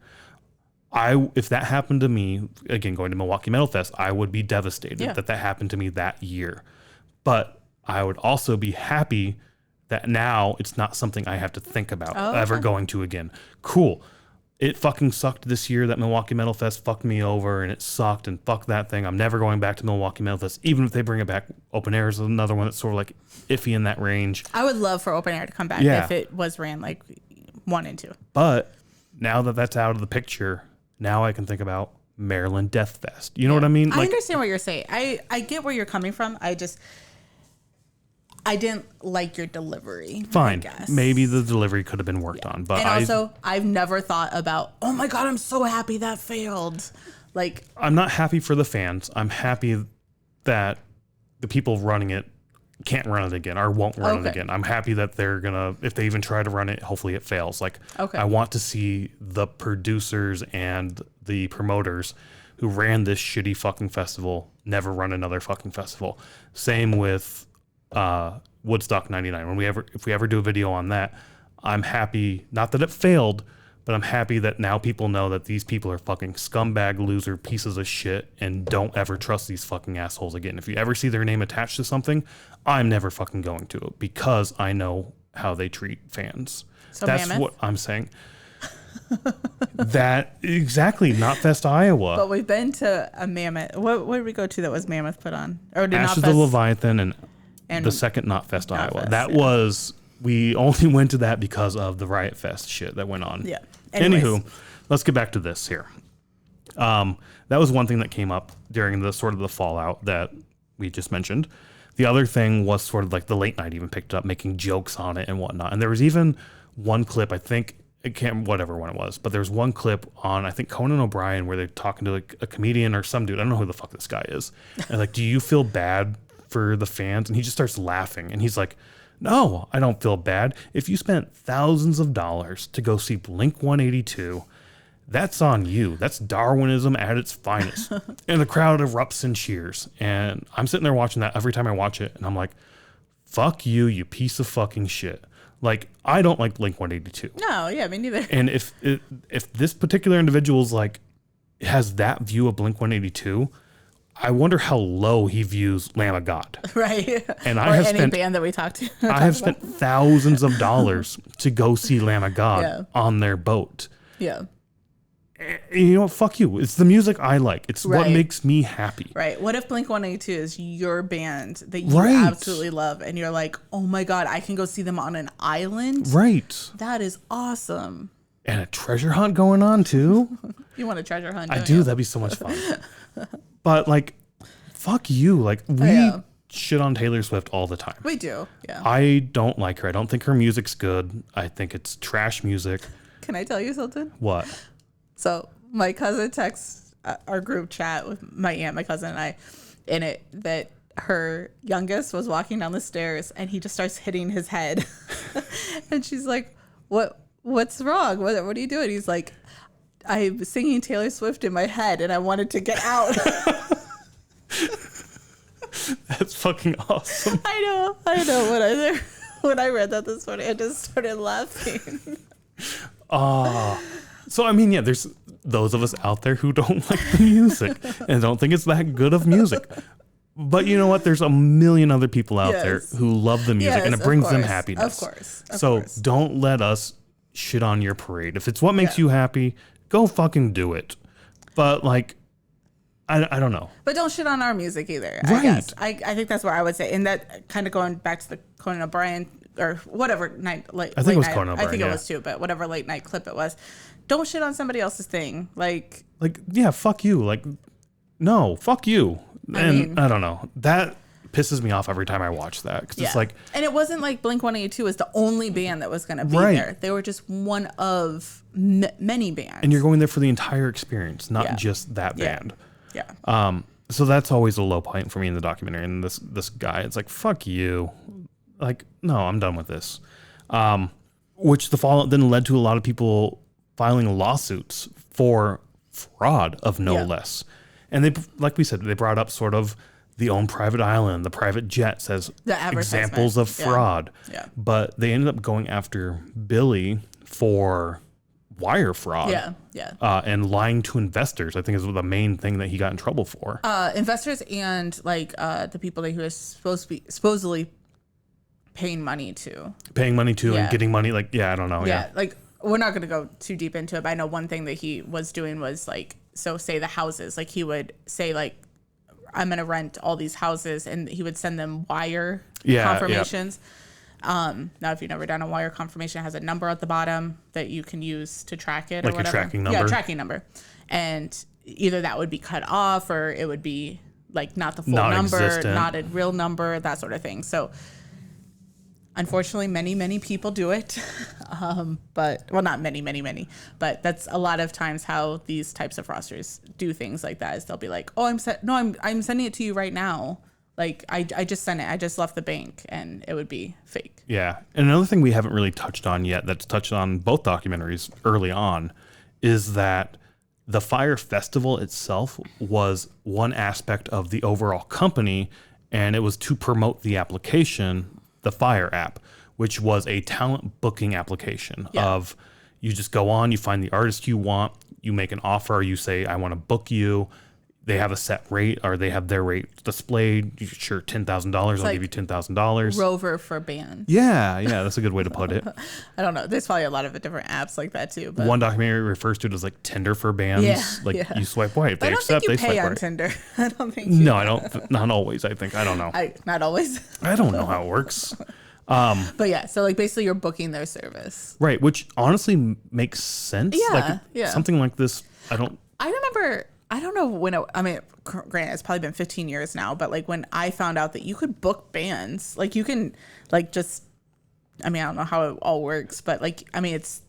If that happened to me, again, going to Milwaukee Metal Fest, I would be devastated that happened to me that year. But I would also be happy that now it's not something I have to think about ever going to again. Cool. It fucking sucked this year that Milwaukee Metal Fest fucked me over and it sucked and fuck that thing. I'm never going back to Milwaukee Metal Fest. Even if they bring it back, Open Air is another one that's sort of like iffy in that range. I would love for Open Air to come back if it was ran like 1 and 2. But now that that's out of the picture, now I can think about Maryland Death Fest. You know what I mean? I understand what you're saying. I get where you're coming from. I didn't like your delivery. Fine. I guess. Maybe the delivery could have been worked on. But also, I've never thought about, oh my God, I'm so happy that failed. Like, I'm not happy for the fans. I'm happy that the people running it can't run it again or won't run it again. I'm happy that they're going to, if they even try to run it, hopefully it fails. Like, I want to see the producers and the promoters who ran this shitty fucking festival never run another fucking festival. Same with Woodstock 99. If we ever do a video on that, I'm happy, not that it failed, but I'm happy that now people know that these people are fucking scumbag, loser, pieces of shit, and don't ever trust these fucking assholes again. If you ever see their name attached to something, I'm never fucking going to it because I know how they treat fans. So that's Mammoth? what I'm saying. That exactly, Knotfest, Iowa. But we've been to a Mammoth. What did we go to that was Mammoth put on? Or did Ashes of the Leviathan and the second Knotfest, Iowa. That was, we only went to that because of the Riot Fest shit that went on. Yeah. Anywho, let's get back to this here. That was one thing that came up during the sort of the fallout that we just mentioned. The other thing was sort of like the late night even picked up making jokes on it and whatnot. And there was even one clip, I think, it can't, whatever one it was, but there's one clip on, I think, Conan O'Brien where they're talking to like a comedian or some dude. I don't know who the fuck this guy is. And like, do you feel bad for the fans? And he just starts laughing and he's like, no, I don't feel bad. If you spent thousands of dollars to go see Blink 182, that's on you. That's Darwinism at its finest. And the crowd erupts in cheers. And I'm sitting there watching that every time I watch it. And I'm like, fuck you, you piece of fucking shit. Like, I don't like Blink 182. No, yeah, me neither. And if this particular individual's like, has that view of Blink 182, I wonder how low he views Lamb of God. Right. And I have any band that we talked to. I have spent thousands of dollars to go see Lamb of God on their boat. Yeah. And you know what? Fuck you. It's the music I like. It's what makes me happy. Right. What if Blink 182 is your band that you absolutely love and you're like, oh my God, I can go see them on an island? Right. That is awesome. And a treasure hunt going on too. You want a treasure hunt? I do. That'd be so much fun. But like, fuck you. Like, we shit on Taylor Swift all the time. We do. Yeah. I don't like her. I don't think her music's good. I think it's trash music. Can I tell you something? What? So my cousin texts our group chat with my aunt, my cousin, and I in it that her youngest was walking down the stairs and he just starts hitting his head. And she's like, what's wrong? What are you doing? He's like, I'm singing Taylor Swift in my head and I wanted to get out. That's fucking awesome. I know. When I read that this morning, I just started laughing. So, I mean, yeah, there's those of us out there who don't like the music and don't think it's that good of music. But you know what? There's a million other people out there who love the music and it brings them happiness. Of course. So don't let us shit on your parade. If it's what makes you happy, go fucking do it. But like, I don't know. But don't shit on our music either, Right. I guess. I think that's what I would say. And that kind of going back to the Conan O'Brien or whatever I think it was Conan O'Brien. I think it was too, but whatever late night clip it was. Don't shit on somebody else's thing. Like, yeah, fuck you. Like, no, fuck you. And I don't know. That pisses me off every time I watch that because it's like, and it wasn't like Blink-182 was the only band that was going to be there. They were just one of many bands. And you're going there for the entire experience, not just that band. Yeah. So that's always a low point for me in the documentary. And this guy, it's like, fuck you. Like, no, I'm done with this. Which the fallout then led to a lot of people filing lawsuits for fraud of no less. And they, like we said, they brought up sort of the own private island, the private jets as examples of fraud. Yeah. But they ended up going after Billy for wire fraud. And lying to investors, I think, is the main thing that he got in trouble for. Investors and like the people that he was supposedly paying money to and getting money. Like, I don't know. Like, we're not going to go too deep into it, but I know one thing that he was doing was like, so say the houses, like he would say like, I'm going to rent all these houses, and he would send them wire confirmations. Now, if you've never done a wire confirmation, it has a number at the bottom that you can use to track it, like or whatever. Your tracking number. Yeah, tracking number. And either that would be cut off, or it would be like not the full number, not a real number, that sort of thing. So unfortunately, many people do it. But, well, not many, but that's a lot of times how these types of fraudsters do things like that, is they'll be like, oh, I'm sending it to you right now. Like, I just sent it. I just left the bank, and it would be fake. Yeah. And another thing we haven't really touched on yet, that's touched on both documentaries early on, is that the Fyre Festival itself was one aspect of the overall company, and it was to promote the application, the Fyre app, which was a talent booking application of, you just go on, you find the artist you want, you make an offer, you say, I want to book you. They have a set rate, or they have their rate displayed. Sure, $10,000. I'll give you $10,000. Rover for bands. Yeah, that's a good way to put it. I don't know. There's probably a lot of different apps like that too. But one documentary refers to it as like Tinder for bands. You swipe right. If they accept, they swipe right. I don't think you pay on Tinder. I don't think. No, I don't. Not always. I think. I don't know. Not always. I don't know how it works. But yeah, so like basically you're booking their service. Right, which honestly makes sense. Something like this, I remember. I don't know when granted, it's probably been 15 years now, but like when I found out that you could book bands, like you can like just, I don't know how it all works, but like, it's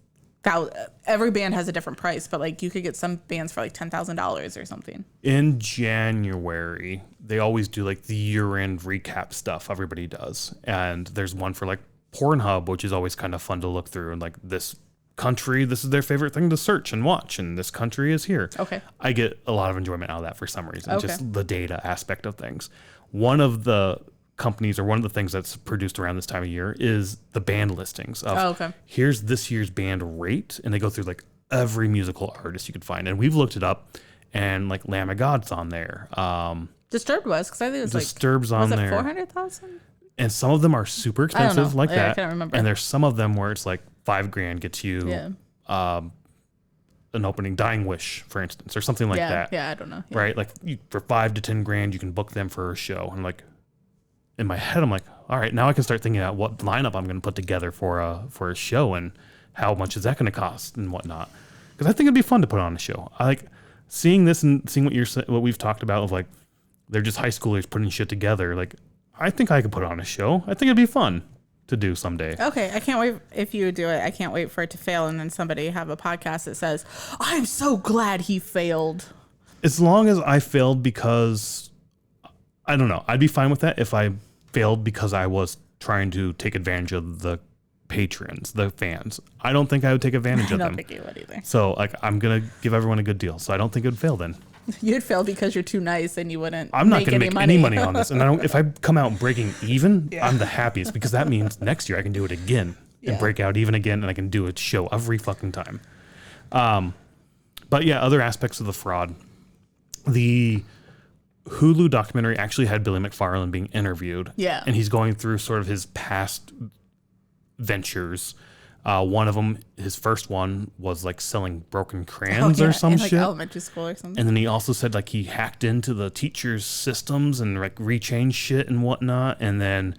every band has a different price, but like you could get some bands for like $10,000 or something. In January, they always do like the year-end recap stuff everybody does. And there's one for like Pornhub, which is always kind of fun to look through, and like this country, this is their favorite thing to search and watch, and this country is here. Okay. I get a lot of enjoyment out of that for some reason, just the data aspect of things. One of the companies, or one of the things that's produced around this time of year, is the band listings of here's this year's band rate, and they go through like every musical artist you could find, and we've looked it up, and like Lamb of God's on there. Disturbed was, because I think it was Disturbed's on there. Was it 400,000? And some of them are super expensive like that. I can't remember. And there's some of them where it's like $5,000 gets you an opening, Dying Wish, for instance, or something like that. Yeah, I don't know. Yeah. Right? Like for $5,000 to $10,000, you can book them for a show. And like in my head, I'm like, all right, now I can start thinking about what lineup I'm going to put together for a show, and how much is that going to cost and whatnot. Because I think it'd be fun to put on a show. I like seeing this and seeing what we've talked about of like they're just high schoolers putting shit together. Like, I think I could put on a show. I think it'd be fun to do someday. Okay, I can't wait if you do it. I can't wait for it to fail, and then somebody have a podcast that says, I'm so glad he failed. As long as I failed because, I don't know, I'd be fine with that if I failed because I was trying to take advantage of the patrons, the fans. I don't think I would take advantage of them. I don't think you would either. So like, I'm going to give everyone a good deal. So I don't think it would fail then. You'd fail because you're too nice and you wouldn't. I'm not going to make any money on this. And if I come out breaking even, I'm the happiest, because that means next year I can do it again and break out even again, and I can do a show every fucking time. But yeah, other aspects of the fraud. The Hulu documentary actually had Billy McFarland being interviewed. Yeah. And he's going through sort of his past ventures. One of them, his first one, was like selling broken crayons or some shit. Elementary school or something. And then he also said like he hacked into the teachers' systems and like rechanged shit and whatnot. And then,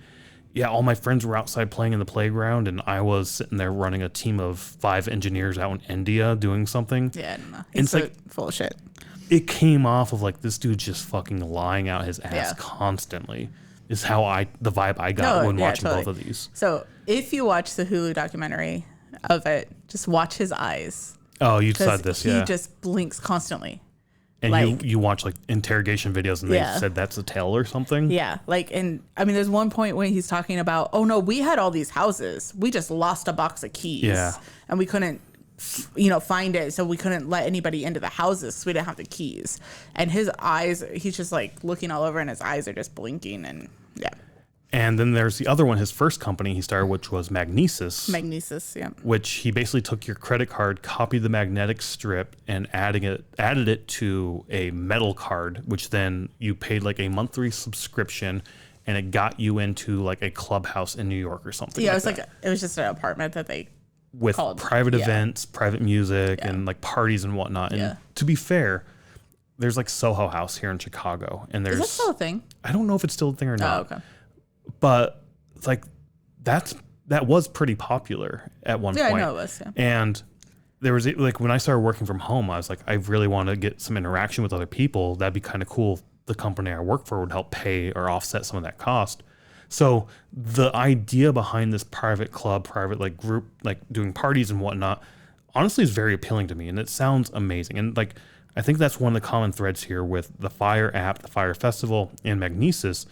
all my friends were outside playing in the playground, and I was sitting there running a team of 5 engineers out in India doing something. Yeah, I don't know. It's like full of shit. It came off of like this dude just fucking lying out his ass constantly. is how the vibe I got when watching totally. both of these. So if you watch the Hulu documentary of it, just watch his eyes. Oh, you said this, he yeah. just blinks constantly. And like, you watch like interrogation videos and they said that's a tail or something? Yeah. Like, and I mean, there's one point when he's talking about, oh no, we had all these houses. We just lost a box of keys. Yeah. And we couldn't, find it. So we couldn't let anybody into the houses. So we didn't have the keys. And his eyes, he's just like looking all over and his eyes are just blinking and yeah. And then there's the other one, his first company he started, which was Magnesis. Magnesis, yeah. Which he basically took your credit card, copied the magnetic strip, and added it to a metal card, which then you paid like a monthly subscription, and it got you into like a clubhouse in New York or something. Yeah, like it was just an apartment that they with called, private events, private music, and like parties and whatnot. And to be fair, there's like Soho House here in Chicago, and there's is that still a thing? I don't know if it's still a thing or not. Oh, okay. But like that was pretty popular at one point. Yeah, I know it was. Yeah. And there was like when I started working from home, I was like, I really want to get some interaction with other people. That'd be kind of cool if the company I work for would help pay or offset some of that cost. So the idea behind this private club, private like group, like doing parties and whatnot, honestly is very appealing to me, and it sounds amazing. And like I think that's one of the common threads here with the Fyre app, the Fyre Festival, and Magnesis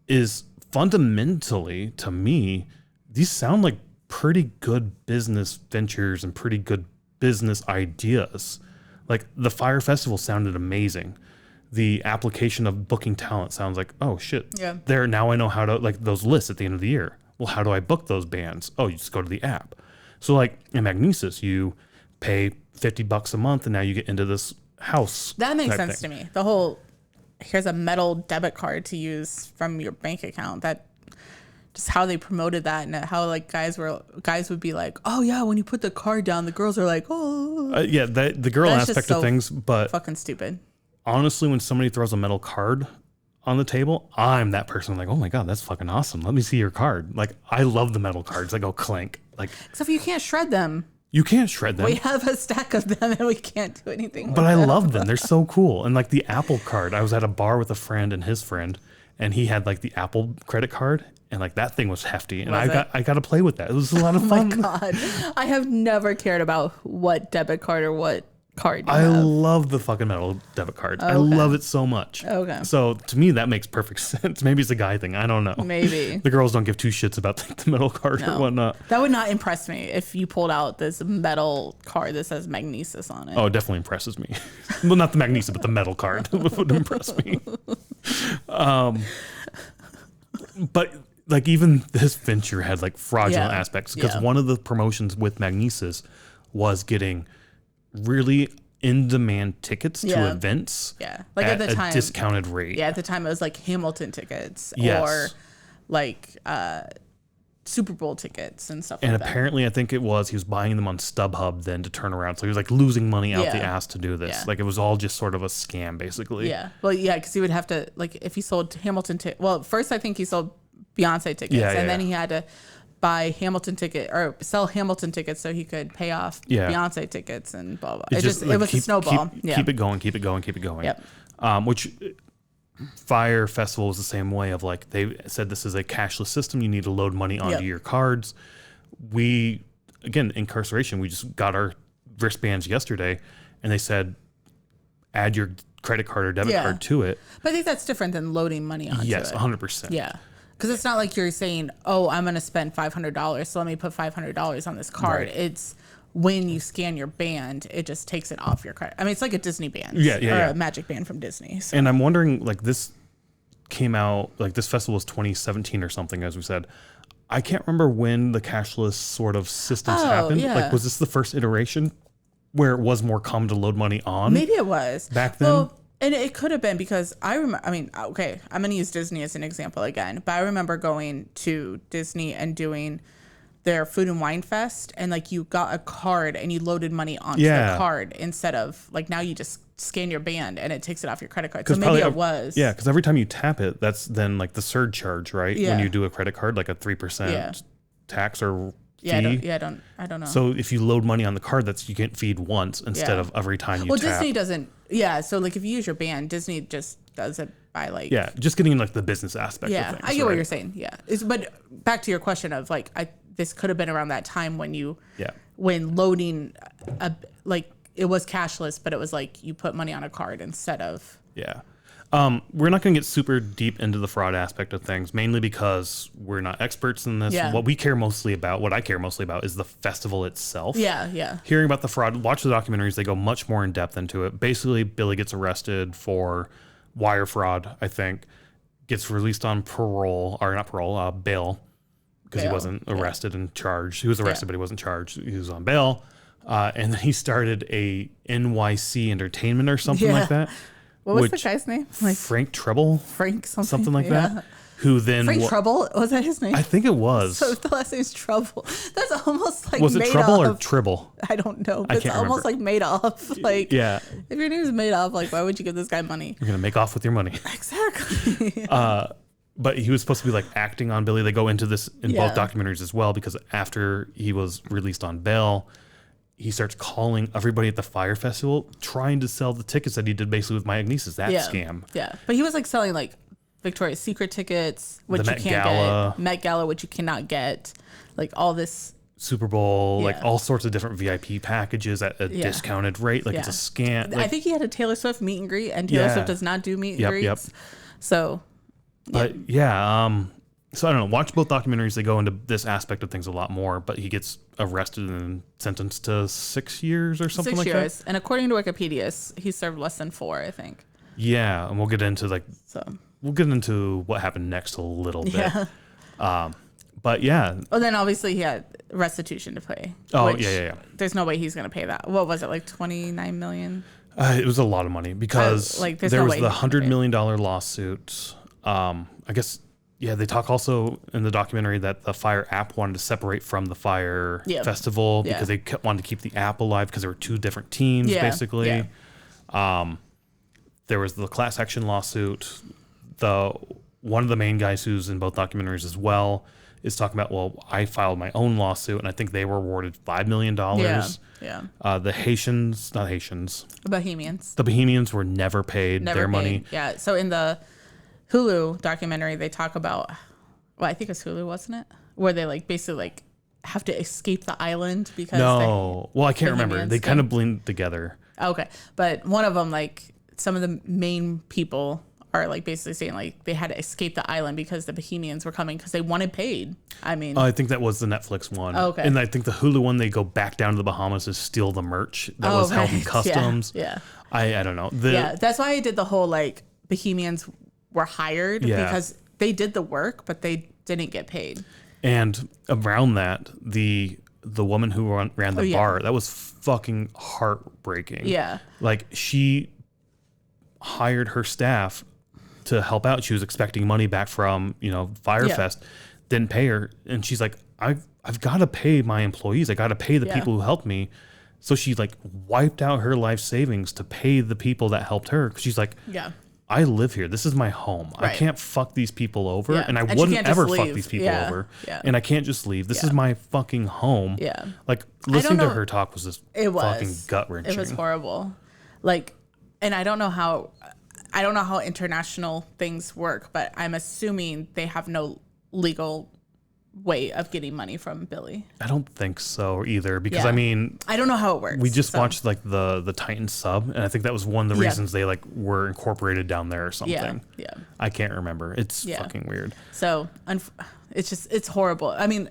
is fundamentally, to me, these sound like pretty good business ventures and pretty good business ideas. Like the Fyre Festival sounded amazing. The application of booking talent sounds like, oh shit. Yeah. There, now I know how to, like those lists at the end of the year. Well, how do I book those bands? Oh, you just go to the app. So like in Magnesis, you pay $50 a month and now you get into this house. That makes sense to me. The whole, here's a metal debit card to use from your bank account. That just how they promoted that, and how like guys would be like, oh yeah, when you put the card down, the girls are like, oh yeah, the girl That's aspect so of things, but fucking stupid. Honestly, when somebody throws a metal card on the table, I'm that person like, oh my god, that's fucking awesome. Let me see your card. Like I love the metal cards. They go clank. Like except for you can't shred them. You can't shred them. We have a stack of them and we can't do anything with But I them. love them. They're so cool. And like the Apple card, I was at a bar with a friend and his friend, and he had like the Apple credit card, and like that thing was hefty. And I got to play with that. It was a lot of fun. Oh my god. I have never cared about what debit card or what card you I have. love the fucking metal debit cards. Okay. I love it so much. Okay. So to me, that makes perfect sense. Maybe it's a guy thing. I don't know. Maybe. The girls don't give two shits about like, the metal card or whatnot. That would not impress me if you pulled out this metal card that says Magnesis on it. Oh, it definitely impresses me. Well, not the Magnesis, but the metal card would impress me. But like even this venture had like fraudulent aspects, because one of the promotions with Magnesis was getting really in-demand tickets to events like at the time, a discounted rate. Yeah, at the time it was like Hamilton tickets Yes. or like Super Bowl tickets and stuff And like that. apparently I think he was buying them on StubHub then to turn around. So he was like losing money out the ass to do this. Yeah. Like it was all just sort of a scam basically. Yeah. Well, yeah, because he would have to, like, if he sold Hamilton tickets. Well, first I think he sold Beyonce tickets, and then he had to buy Hamilton ticket or sell Hamilton tickets so he could pay off Beyonce tickets and blah blah. It was a snowball. Keep it going, keep it going, keep it going. Yep. Which Fyre Festival was the same way of like they said this is a cashless system. You need to load money onto your cards. We again incarceration. We just got our wristbands yesterday, and they said add your credit card or debit card to it. But I think that's different than loading money onto it. Yes, 100%. Yeah. Because it's not like you're saying, oh, I'm going to spend $500, so let me put $500 on this card. Right. It's when you scan your band, it just takes it off your credit. I mean, it's like a Disney band or a Magic Band from Disney. So. And I'm wondering, like this came out, like this festival was 2017 or something, as we said. I can't remember when the cashless sort of systems happened. Yeah. Like, was this the first iteration where it was more common to load money on? Maybe it was. Back then? Well, and it could have been because I remember, I mean, okay, I'm going to use Disney as an example again, but I remember going to Disney and doing their Food and Wine Fest, and like you got a card and you loaded money onto the card instead of like now you just scan your band and it takes it off your credit card. So maybe it was. Yeah, because every time you tap it, that's then like the surcharge, right? Yeah. When you do a credit card, like a 3% tax or fee. I don't know. So if you load money on the card, that's you get feed once instead of every time you tap. Disney doesn't. Yeah, so like if you use your band, Disney just does it by like just getting like the business aspect of things. I get what you're saying. Yeah. But back to your question of like this could have been around that time when when loading like it was cashless, but it was like you put money on a card instead of we're not going to get super deep into the fraud aspect of things, mainly because we're not experts in this. What I care mostly about is the festival itself. Hearing about the fraud, watch the documentaries, they go much more in depth into it. Basically, Billy gets arrested for wire fraud, I think, gets released on bail, because he wasn't arrested and charged. He was arrested, but he wasn't charged. He was on bail. And then he started a NYC Entertainment or something like that. What was the guy's name? Like Frank Treble? Frank something. Something like that. Who then... Frank Treble? Was that his name? I think it was. So the last name's Trouble. That's almost like was it Trouble or Tribble? I don't know. But it's almost like Madoff. Like, if your name is Madoff, like, why would you give this guy money? You're going to make off with your money. Exactly. But he was supposed to be like acting on Billy. They go into this in both documentaries as well, because after he was released on bail, he starts calling everybody at the Fyre Festival, trying to sell the tickets that he did basically with My Agnesis, that scam. Yeah. But he was like selling like Victoria's Secret tickets, which you can't get. Met Gala, which you cannot get. Like all this. Super Bowl, like all sorts of different VIP packages at a discounted rate. Like it's a scam. Like, I think he had a Taylor Swift meet and greet, and Taylor Swift does not do meet and greets. So. But so I don't know. Watch both documentaries. They go into this aspect of things a lot more. But he gets arrested and sentenced to 6 years or something like that. 6 years, and according to Wikipedia, he served less than 4, I think. Yeah, and we'll get into what happened next a little bit. But yeah. Oh, then obviously he had restitution to pay. Oh yeah. There's no way he's gonna pay that. What was it, like $29 million? It was a lot of money because there was the $100 million lawsuit. I guess. Yeah, they talk also in the documentary that the Fyre app wanted to separate from the Fyre Festival because they wanted to keep the app alive because there were 2 different teams, basically. There was the class action lawsuit. One of the main guys who's in both documentaries as well is talking about, well, I filed my own lawsuit, and I think they were awarded $5 million. The Bohemians were never paid their money. Yeah, so in the Hulu documentary, they talk about, well, I think it's Hulu, wasn't it? Where they like basically like have to escape the island because I can't remember. They kind of blend together. Okay, but one of them, like some of the main people are like basically saying like they had to escape the island because the Bohemians were coming because they wanted paid. I mean, I think that was the Netflix one. Okay, and I think the Hulu one, they go back down to the Bahamas to steal the merch that was held in customs. I don't know. That's why I did the whole like Bohemians were hired because they did the work, but they didn't get paid. And around that, the woman who ran the bar, that was fucking heartbreaking. Yeah. Like she hired her staff to help out. She was expecting money back from, Fyre Fest, didn't pay her. And she's like, I've got to pay my employees. I got to pay the people who helped me. So she like wiped out her life savings to pay the people that helped her. 'Cause she's like, I live here. This is my home. Right. I can't fuck these people over. And I wouldn't ever fuck these people over. And I can't just leave. This is my fucking home. Yeah. Like listening to her talk was just fucking gut wrenching. It was horrible. Like, and I don't know how international things work, but I'm assuming they have no legal way of getting money from Billy. I don't think so either, because I mean, I don't know how it works. We just watched like the Titan sub, and I think that was one of the reasons they like were incorporated down there or something. Yeah. I can't remember. It's fucking weird. So it's horrible. I mean,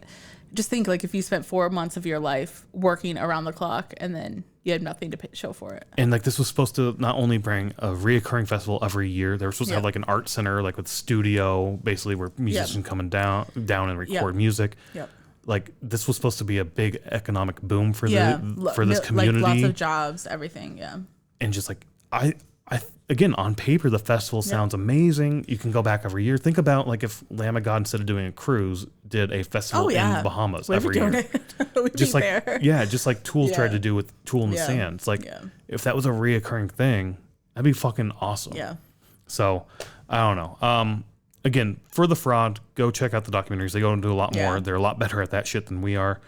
just think like if you spent 4 months of your life working around the clock and then you had nothing to show for it. And like this was supposed to not only bring a reoccurring festival every year, they were supposed to have like an art center, like with studio, basically where musicians coming down and record music. Yep. Like this was supposed to be a big economic boom for this community. Like lots of jobs, everything. Yeah. And just like I again, on paper, the festival sounds amazing. You can go back every year. Think about like if Lamb of God, instead of doing a cruise, did a festival in the Bahamas every year. Just like just like Tool tried to do with Tool in the Sand. It's like if that was a reoccurring thing, that'd be fucking awesome. Yeah. So I don't know. Again, for the fraud, go check out the documentaries. They go into a lot more. They're a lot better at that shit than we are.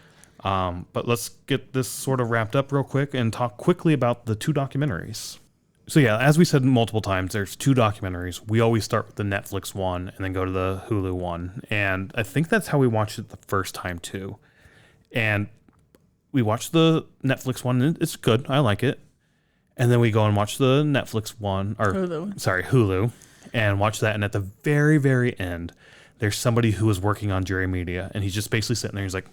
But let's get this sort of wrapped up real quick and talk quickly about the 2 documentaries. So yeah, as we said multiple times, there's 2 documentaries. We always start with the Netflix one and then go to the Hulu one. And I think that's how we watched it the first time too. And we watched the Netflix one and it's good. I like it. And then we go and watch the Netflix one, or Hulu, and watch that. And at the very, very end, there's somebody who is working on Jerry Media, and he's just basically sitting there. He's like,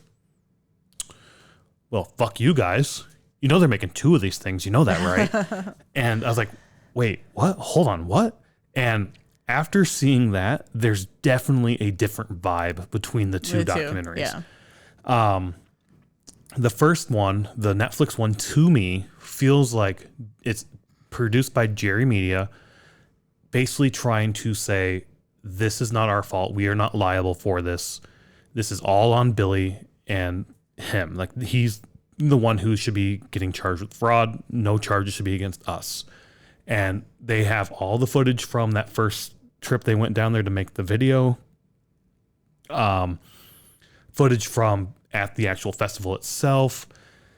well, fuck you guys. You know they're making 2 of these things. You know that, right? And I was like, wait, what? Hold on, what? And after seeing that, there's definitely a different vibe between the 2 documentaries. Yeah. The first one, the Netflix one, to me, feels like it's produced by Jerry Media, basically trying to say, this is not our fault. We are not liable for this. This is all on Billy and him. Like, he's the one who should be getting charged with fraud. No charges should be against us. And they have all the footage from that first trip they went down there to make the video. Footage from at the actual festival itself.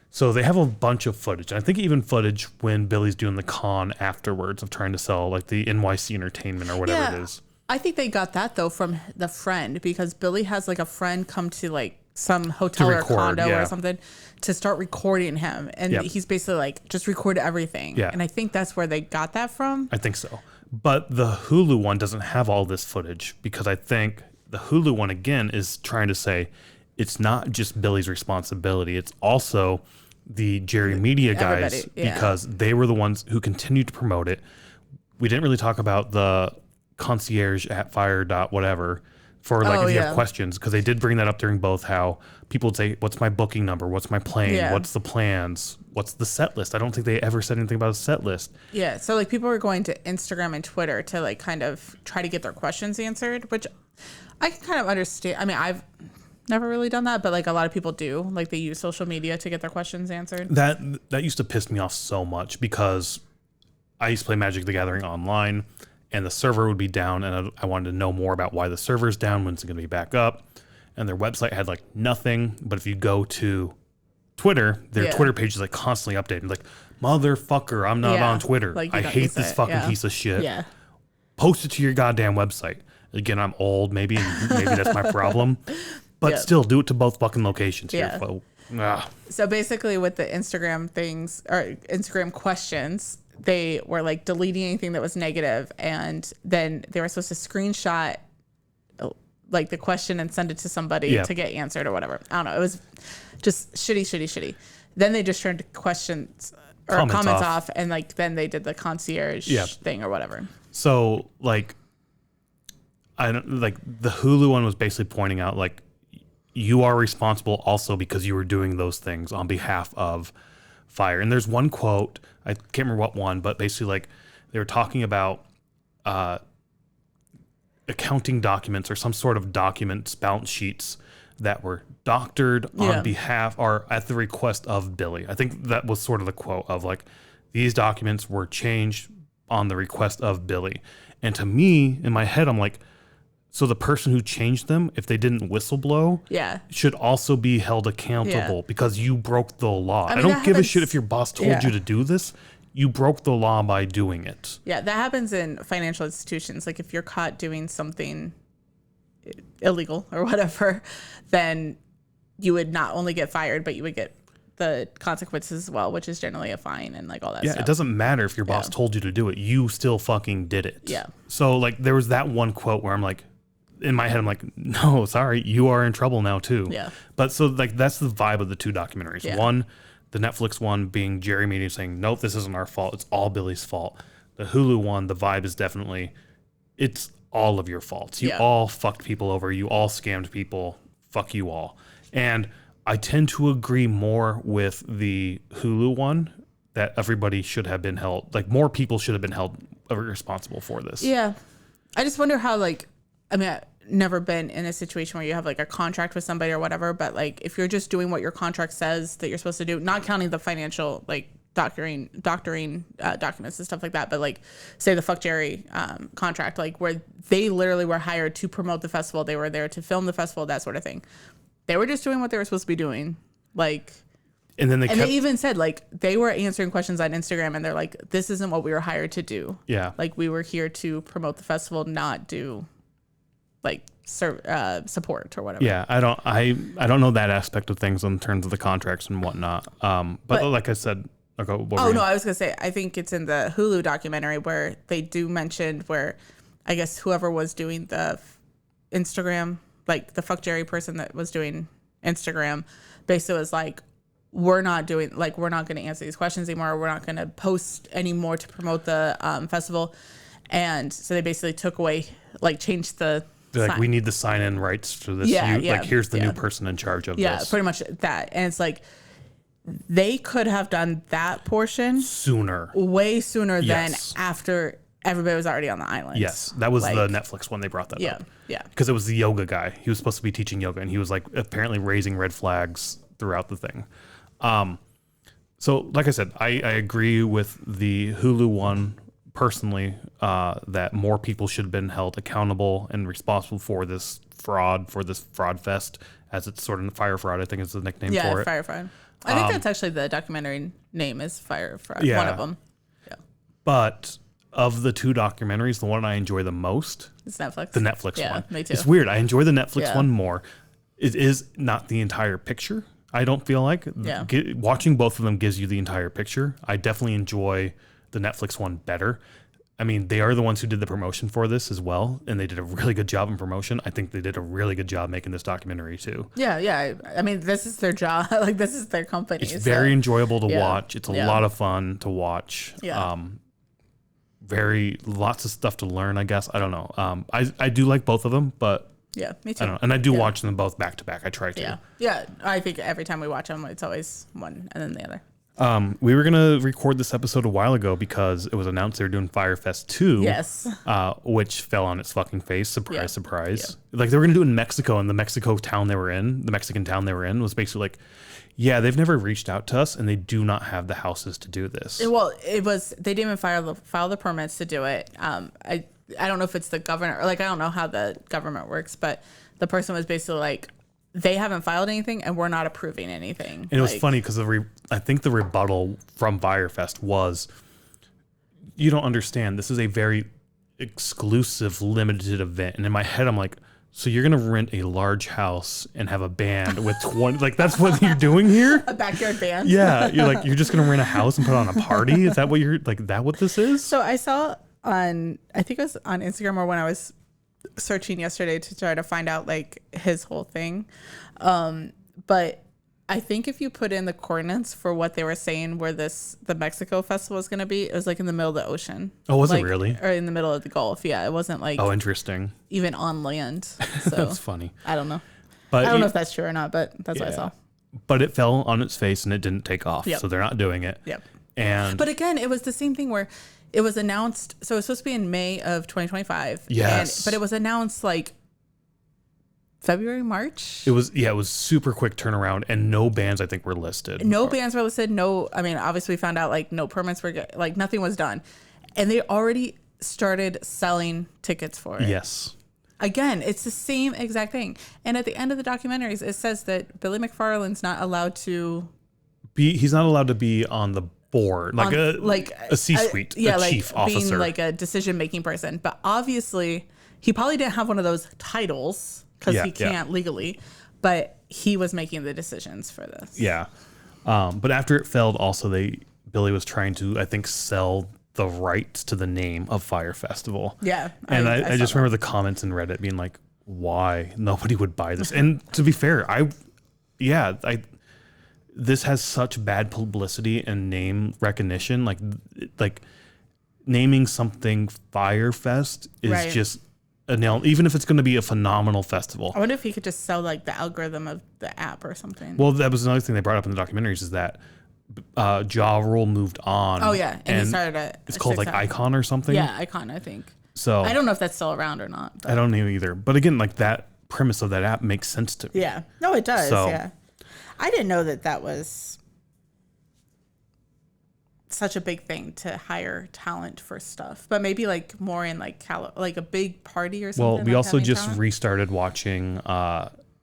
So they have a bunch of footage. I think even footage when Billy's doing the con afterwards of trying to sell like the NYC entertainment or whatever it is. I think they got that though from the friend, because Billy has like a friend come to like some hotel or condo or something to start recording him. And he's basically like, just record everything. Yeah. And I think that's where they got that from. I think so. But the Hulu one doesn't have all this footage, because I think the Hulu one, again, is trying to say it's not just Billy's responsibility. It's also the Jerry Media guys, because they were the ones who continued to promote it. We didn't really talk about the concierge at Fyre whatever for like if you have questions, because they did bring that up during both, how people would say, what's my booking number? What's my plane? What's the plans? What's the set list? I don't think they ever said anything about a set list. Yeah. So like people were going to Instagram and Twitter to like kind of try to get their questions answered, which I can kind of understand. I mean, I've never really done that, but like a lot of people do. Like they use social media to get their questions answered. That used to piss me off so much, because I used to play Magic the Gathering online, and the server would be down, and I wanted to know more about why the server's down, when's it going to be back up. And their website had like nothing. But if you go to Twitter, their Twitter page is like constantly updating. Like, motherfucker, I'm not on Twitter. Like, I hate this fucking piece of shit. Yeah. Post it to your goddamn website. Again, I'm old. Maybe that's my problem. But still, do it to both fucking locations here, folks. So basically with the Instagram things, or Instagram questions, they were like deleting anything that was negative, and then they were supposed to screenshot like the question and send it to somebody to get answered or whatever. I don't know. It was just shitty. Then they just turned questions or comments off, and like then they did the concierge thing or whatever. So like, I don't like the Hulu one was basically pointing out like, you are responsible also because you were doing those things on behalf of Fyre. And there's one quote, I can't remember what one, but basically like they were talking about accounting documents or some sort of documents, balance sheets that were doctored on behalf or at the request of Billy. I think that was sort of the quote of like, these documents were changed on the request of Billy. And to me, in my head, I'm like, so the person who changed them, if they didn't whistleblow, should also be held accountable because you broke the law. I don't give a shit if your boss told you to do this. You broke the law by doing it. Yeah, that happens in financial institutions. Like if you're caught doing something illegal or whatever, then you would not only get fired, but you would get the consequences as well, which is generally a fine and like all that stuff. Yeah, it doesn't matter if your boss told you to do it. You still fucking did it. Yeah. So like there was that one quote where I'm like, in my head, I'm like, no, sorry, you are in trouble now too. Yeah. But so like that's the vibe of the 2 documentaries. Yeah. One, the Netflix one being Jerry Media saying, nope, this isn't our fault. It's all Billy's fault. The Hulu one, the vibe is definitely, it's all of your faults. You all fucked people over. You all scammed people. Fuck you all. And I tend to agree more with the Hulu one, that everybody should have been held, like more people should have been held responsible for this. Yeah. I just wonder how like, I mean, I've never been in a situation where you have like a contract with somebody or whatever, but like if you're just doing what your contract says that you're supposed to do, not counting the financial like doctoring documents and stuff like that, but like say the Fuck Jerry contract, like where they literally were hired to promote the festival, they were there to film the festival, that sort of thing. They were just doing what they were supposed to be doing. Like And then they even said, like, they were answering questions on Instagram, and they're like, this isn't what we were hired to do. Yeah. Like, we were here to promote the festival, not do, like, support or whatever. Yeah, I don't know that aspect of things in terms of the contracts and whatnot. But like I said, I was gonna say, I think it's in the Hulu documentary where they do mention where, I guess whoever was doing the Instagram, like the fuck Jerry person that was doing Instagram, basically was like, we're not going to answer these questions anymore. We're not going to post anymore to promote the festival. And so they basically took away, like, changed the. They're like, we need the sign-in rights to this. Like, here's the new person in charge of this. Yeah, pretty much that. And it's like, they could have done that portion way sooner than after everybody was already on the island. Yes, that was the Netflix one. They brought that up. Yeah. Because it was the yoga guy. He was supposed to be teaching yoga, and he was, like, apparently raising red flags throughout the thing. So, like I said, I agree with the Hulu one personally, that more people should have been held accountable and responsible for this fraud fest, as it's sort of Fyre Fraud, I think is the nickname for it. Yeah, Fyre Fraud. I think that's actually the documentary name is Fyre Fraud. Yeah. One of them. Yeah. But of the two documentaries, the one I enjoy the most is Netflix. The Netflix one. Me too. It's weird. I enjoy the Netflix one more. It is not the entire picture. I don't feel like watching both of them gives you the entire picture. I definitely enjoy the Netflix one better. I mean, they are the ones who did the promotion for this as well, and they did a really good job in promotion. I think they did a really good job making this documentary too. Yeah. I mean, this is their job. Like, this is their company. It's very enjoyable to watch. It's a lot of fun to watch. Yeah. Lots of stuff to learn, I guess. I don't know. I do like both of them, but yeah, me too. I don't know. And I do watch them both back to back. I try to. Yeah. I think every time we watch them, it's always one and then the other. We were gonna record this episode a while ago because it was announced they were doing Fyre Fest 2. Yes. Which fell on its fucking face. Surprise. Yeah. Like, they were gonna do it in Mexico, and the Mexican town they were in was basically like, yeah, they've never reached out to us, and they do not have the houses to do this. They didn't even file the permits to do it. I don't know if it's the governor, or, like, I don't know how the government works, but the person was basically like, they haven't filed anything, and we're not approving anything. And it was funny because I think the rebuttal from Fyre Fest was, you don't understand. This is a very exclusive, limited event. And in my head, I'm like, so you're going to rent a large house and have a band with 20, like, that's what you're doing here? A backyard band? Yeah. You're just going to rent a house and put on a party? Is that what what this is? So I saw I think it was on Instagram, or when I was searching yesterday to try to find out, like, his whole thing. But I think if you put in the coordinates for what they were saying where the Mexico festival was going to be, it was, like, in the middle of the ocean. Oh, was it really? Or in the middle of the Gulf. Yeah, it wasn't, like, oh, interesting, even on land. So that's funny. I don't know. But I don't know if that's true or not, but that's what I saw. But it fell on its face and it didn't take off. So they're not doing it. Yep. But again, it was the same thing where it was announced. So it was supposed to be in May of 2025. Yes. But it was announced, like, February, March. It was super quick turnaround, and no bands, I think, were listed. No bands were listed. No, I mean, obviously we found out, like, no permits were, like, nothing was done. And they already started selling tickets for it. Yes. Again, it's the same exact thing. And at the end of the documentaries, it says that Billy McFarland's not allowed to he's not allowed to be on the board, like a C-suite, a chief officer, being like a decision-making person. But obviously, he probably didn't have one of those titles because he can't legally. But he was making the decisions for this. Yeah. But after it failed, also Billy was trying to, I think, sell the rights to the name of Fyre Festival. Yeah. And I just remember the comments in Reddit being like, why nobody would buy this? And to be fair, this has such bad publicity and name recognition. Like naming something Fyre Fest is just a nail, even if it's going to be a phenomenal festival. I wonder if he could just sell, like, the algorithm of the app or something. Well, that was another thing they brought up in the documentaries, is that Ja Rule moved on. Oh yeah, and he started it's called, like, Icon or something. Yeah, Icon, I think. So I don't know if that's still around or not. I don't know either. But again, like, that premise of that app makes sense to me. Yeah. No, it does. Yeah. I didn't know that was such a big thing to hire talent for stuff, but maybe, like, more in, like, like a big party or something. Well, we also just restarted watching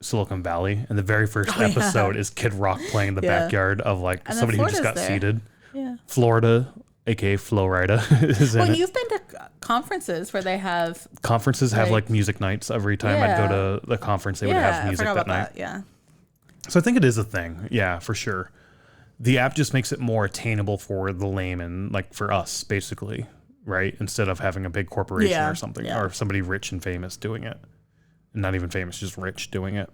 Silicon Valley, and the very first episode is Kid Rock playing in the backyard of like And then somebody who just Florida's got there. seated. Yeah. Florida, aka Florida, is in Well, it. you've been to conferences where they have. Conferences have like- like music nights. Every time I'd go to the conference, they would have music I forgot that about night. that. Yeah. So I think it is a thing. Yeah, for sure. The app just makes it more attainable for the layman, like for us, basically, right? Instead of having a big corporation or something, or somebody rich and famous doing it. Not even famous, just rich doing it.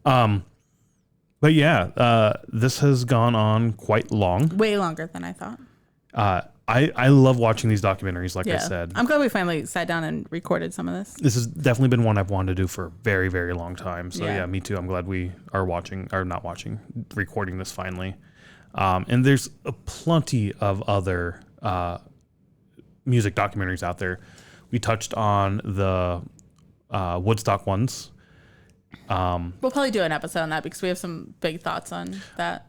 But yeah, this has gone on quite long. Way longer than I thought. I love watching these documentaries, like I said. I'm glad we finally sat down and recorded some of this. This has definitely been one I've wanted to do for a very, very long time. So Yeah. yeah, me too. I'm glad we are recording this finally. And there's plenty of other music documentaries out there. We touched on the Woodstock ones. We'll probably do an episode on that because we have some big thoughts on that.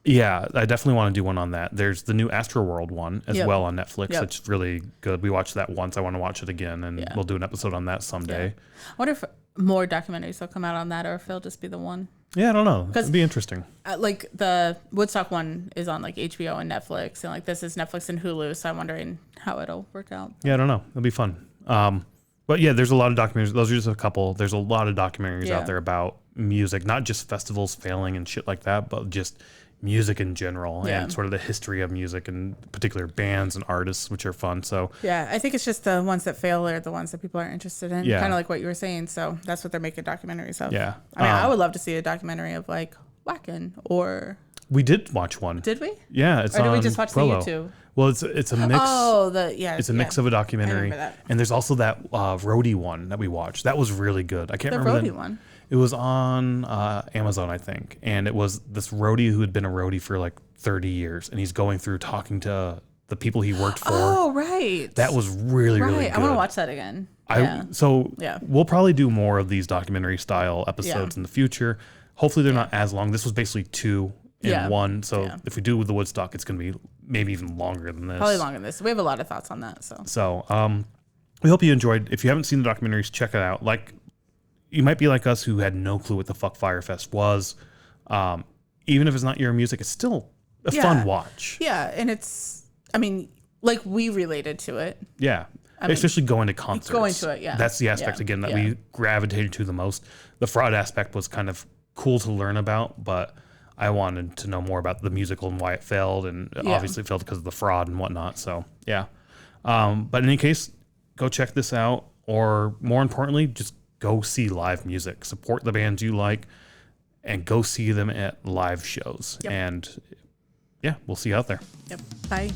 Yeah, I definitely want to do one on that. There's the new Astroworld one as well on Netflix. Yep. It's really good. We watched that once. I want to watch it again, and we'll do an episode on that someday. I wonder if more documentaries will come out on that or if it'll just be the one. Yeah, I don't know. It'd be interesting. Like the Woodstock one is on like HBO and Netflix, and like this is Netflix and Hulu, so I'm wondering how it'll work out. Yeah, I don't know. It'll be fun. But yeah, there's a lot of documentaries. Those are just a couple. There's a lot of documentaries out there about music, not just festivals failing and shit like that, but just music in general and sort of the history of music and particular bands and artists, which are fun. So yeah, I think it's just the ones that fail are the ones that people are interested in. Yeah. Kind of like what you were saying. So that's what they're making documentaries of. Yeah. I mean, I would love to see a documentary of like Wacken or. We did watch one. Did we? Yeah, it's Or did on we just watch Quello. the YouTube? Well, it's a mix. Oh, It's a mix of a documentary, and there's also that roadie one that we watched. That was really good. I can't The remember roadie one. It was on Amazon, I think, and it was this roadie who had been a roadie for like 30 years, and he's going through talking to the people he worked for. Oh, right. That was really, really good. I want to watch that again. We'll probably do more of these documentary style episodes in the future. Hopefully they're not as long. This was basically 2 in 1. So if we do with the Woodstock, it's going to be maybe even longer than this. Probably longer than this. We have a lot of thoughts on that. So we hope you enjoyed. If you haven't seen the documentaries, check it out. Like, you might be like us who had no clue what the fuck Fyre Fest was. Even if it's not your music, it's still a fun watch. Yeah, and it's, I mean, like we related to it. Yeah. Especially going to concerts. Going to it, yeah. That's the aspect, again, that we gravitated to the most. The fraud aspect was kind of cool to learn about, but I wanted to know more about the musical and why it failed, and obviously it failed because of the fraud and whatnot. So, yeah. But in any case, go check this out, or more importantly, just go see live music. Support the bands you like, and go see them at live shows. And, yeah, we'll see you out there. Yep. Bye.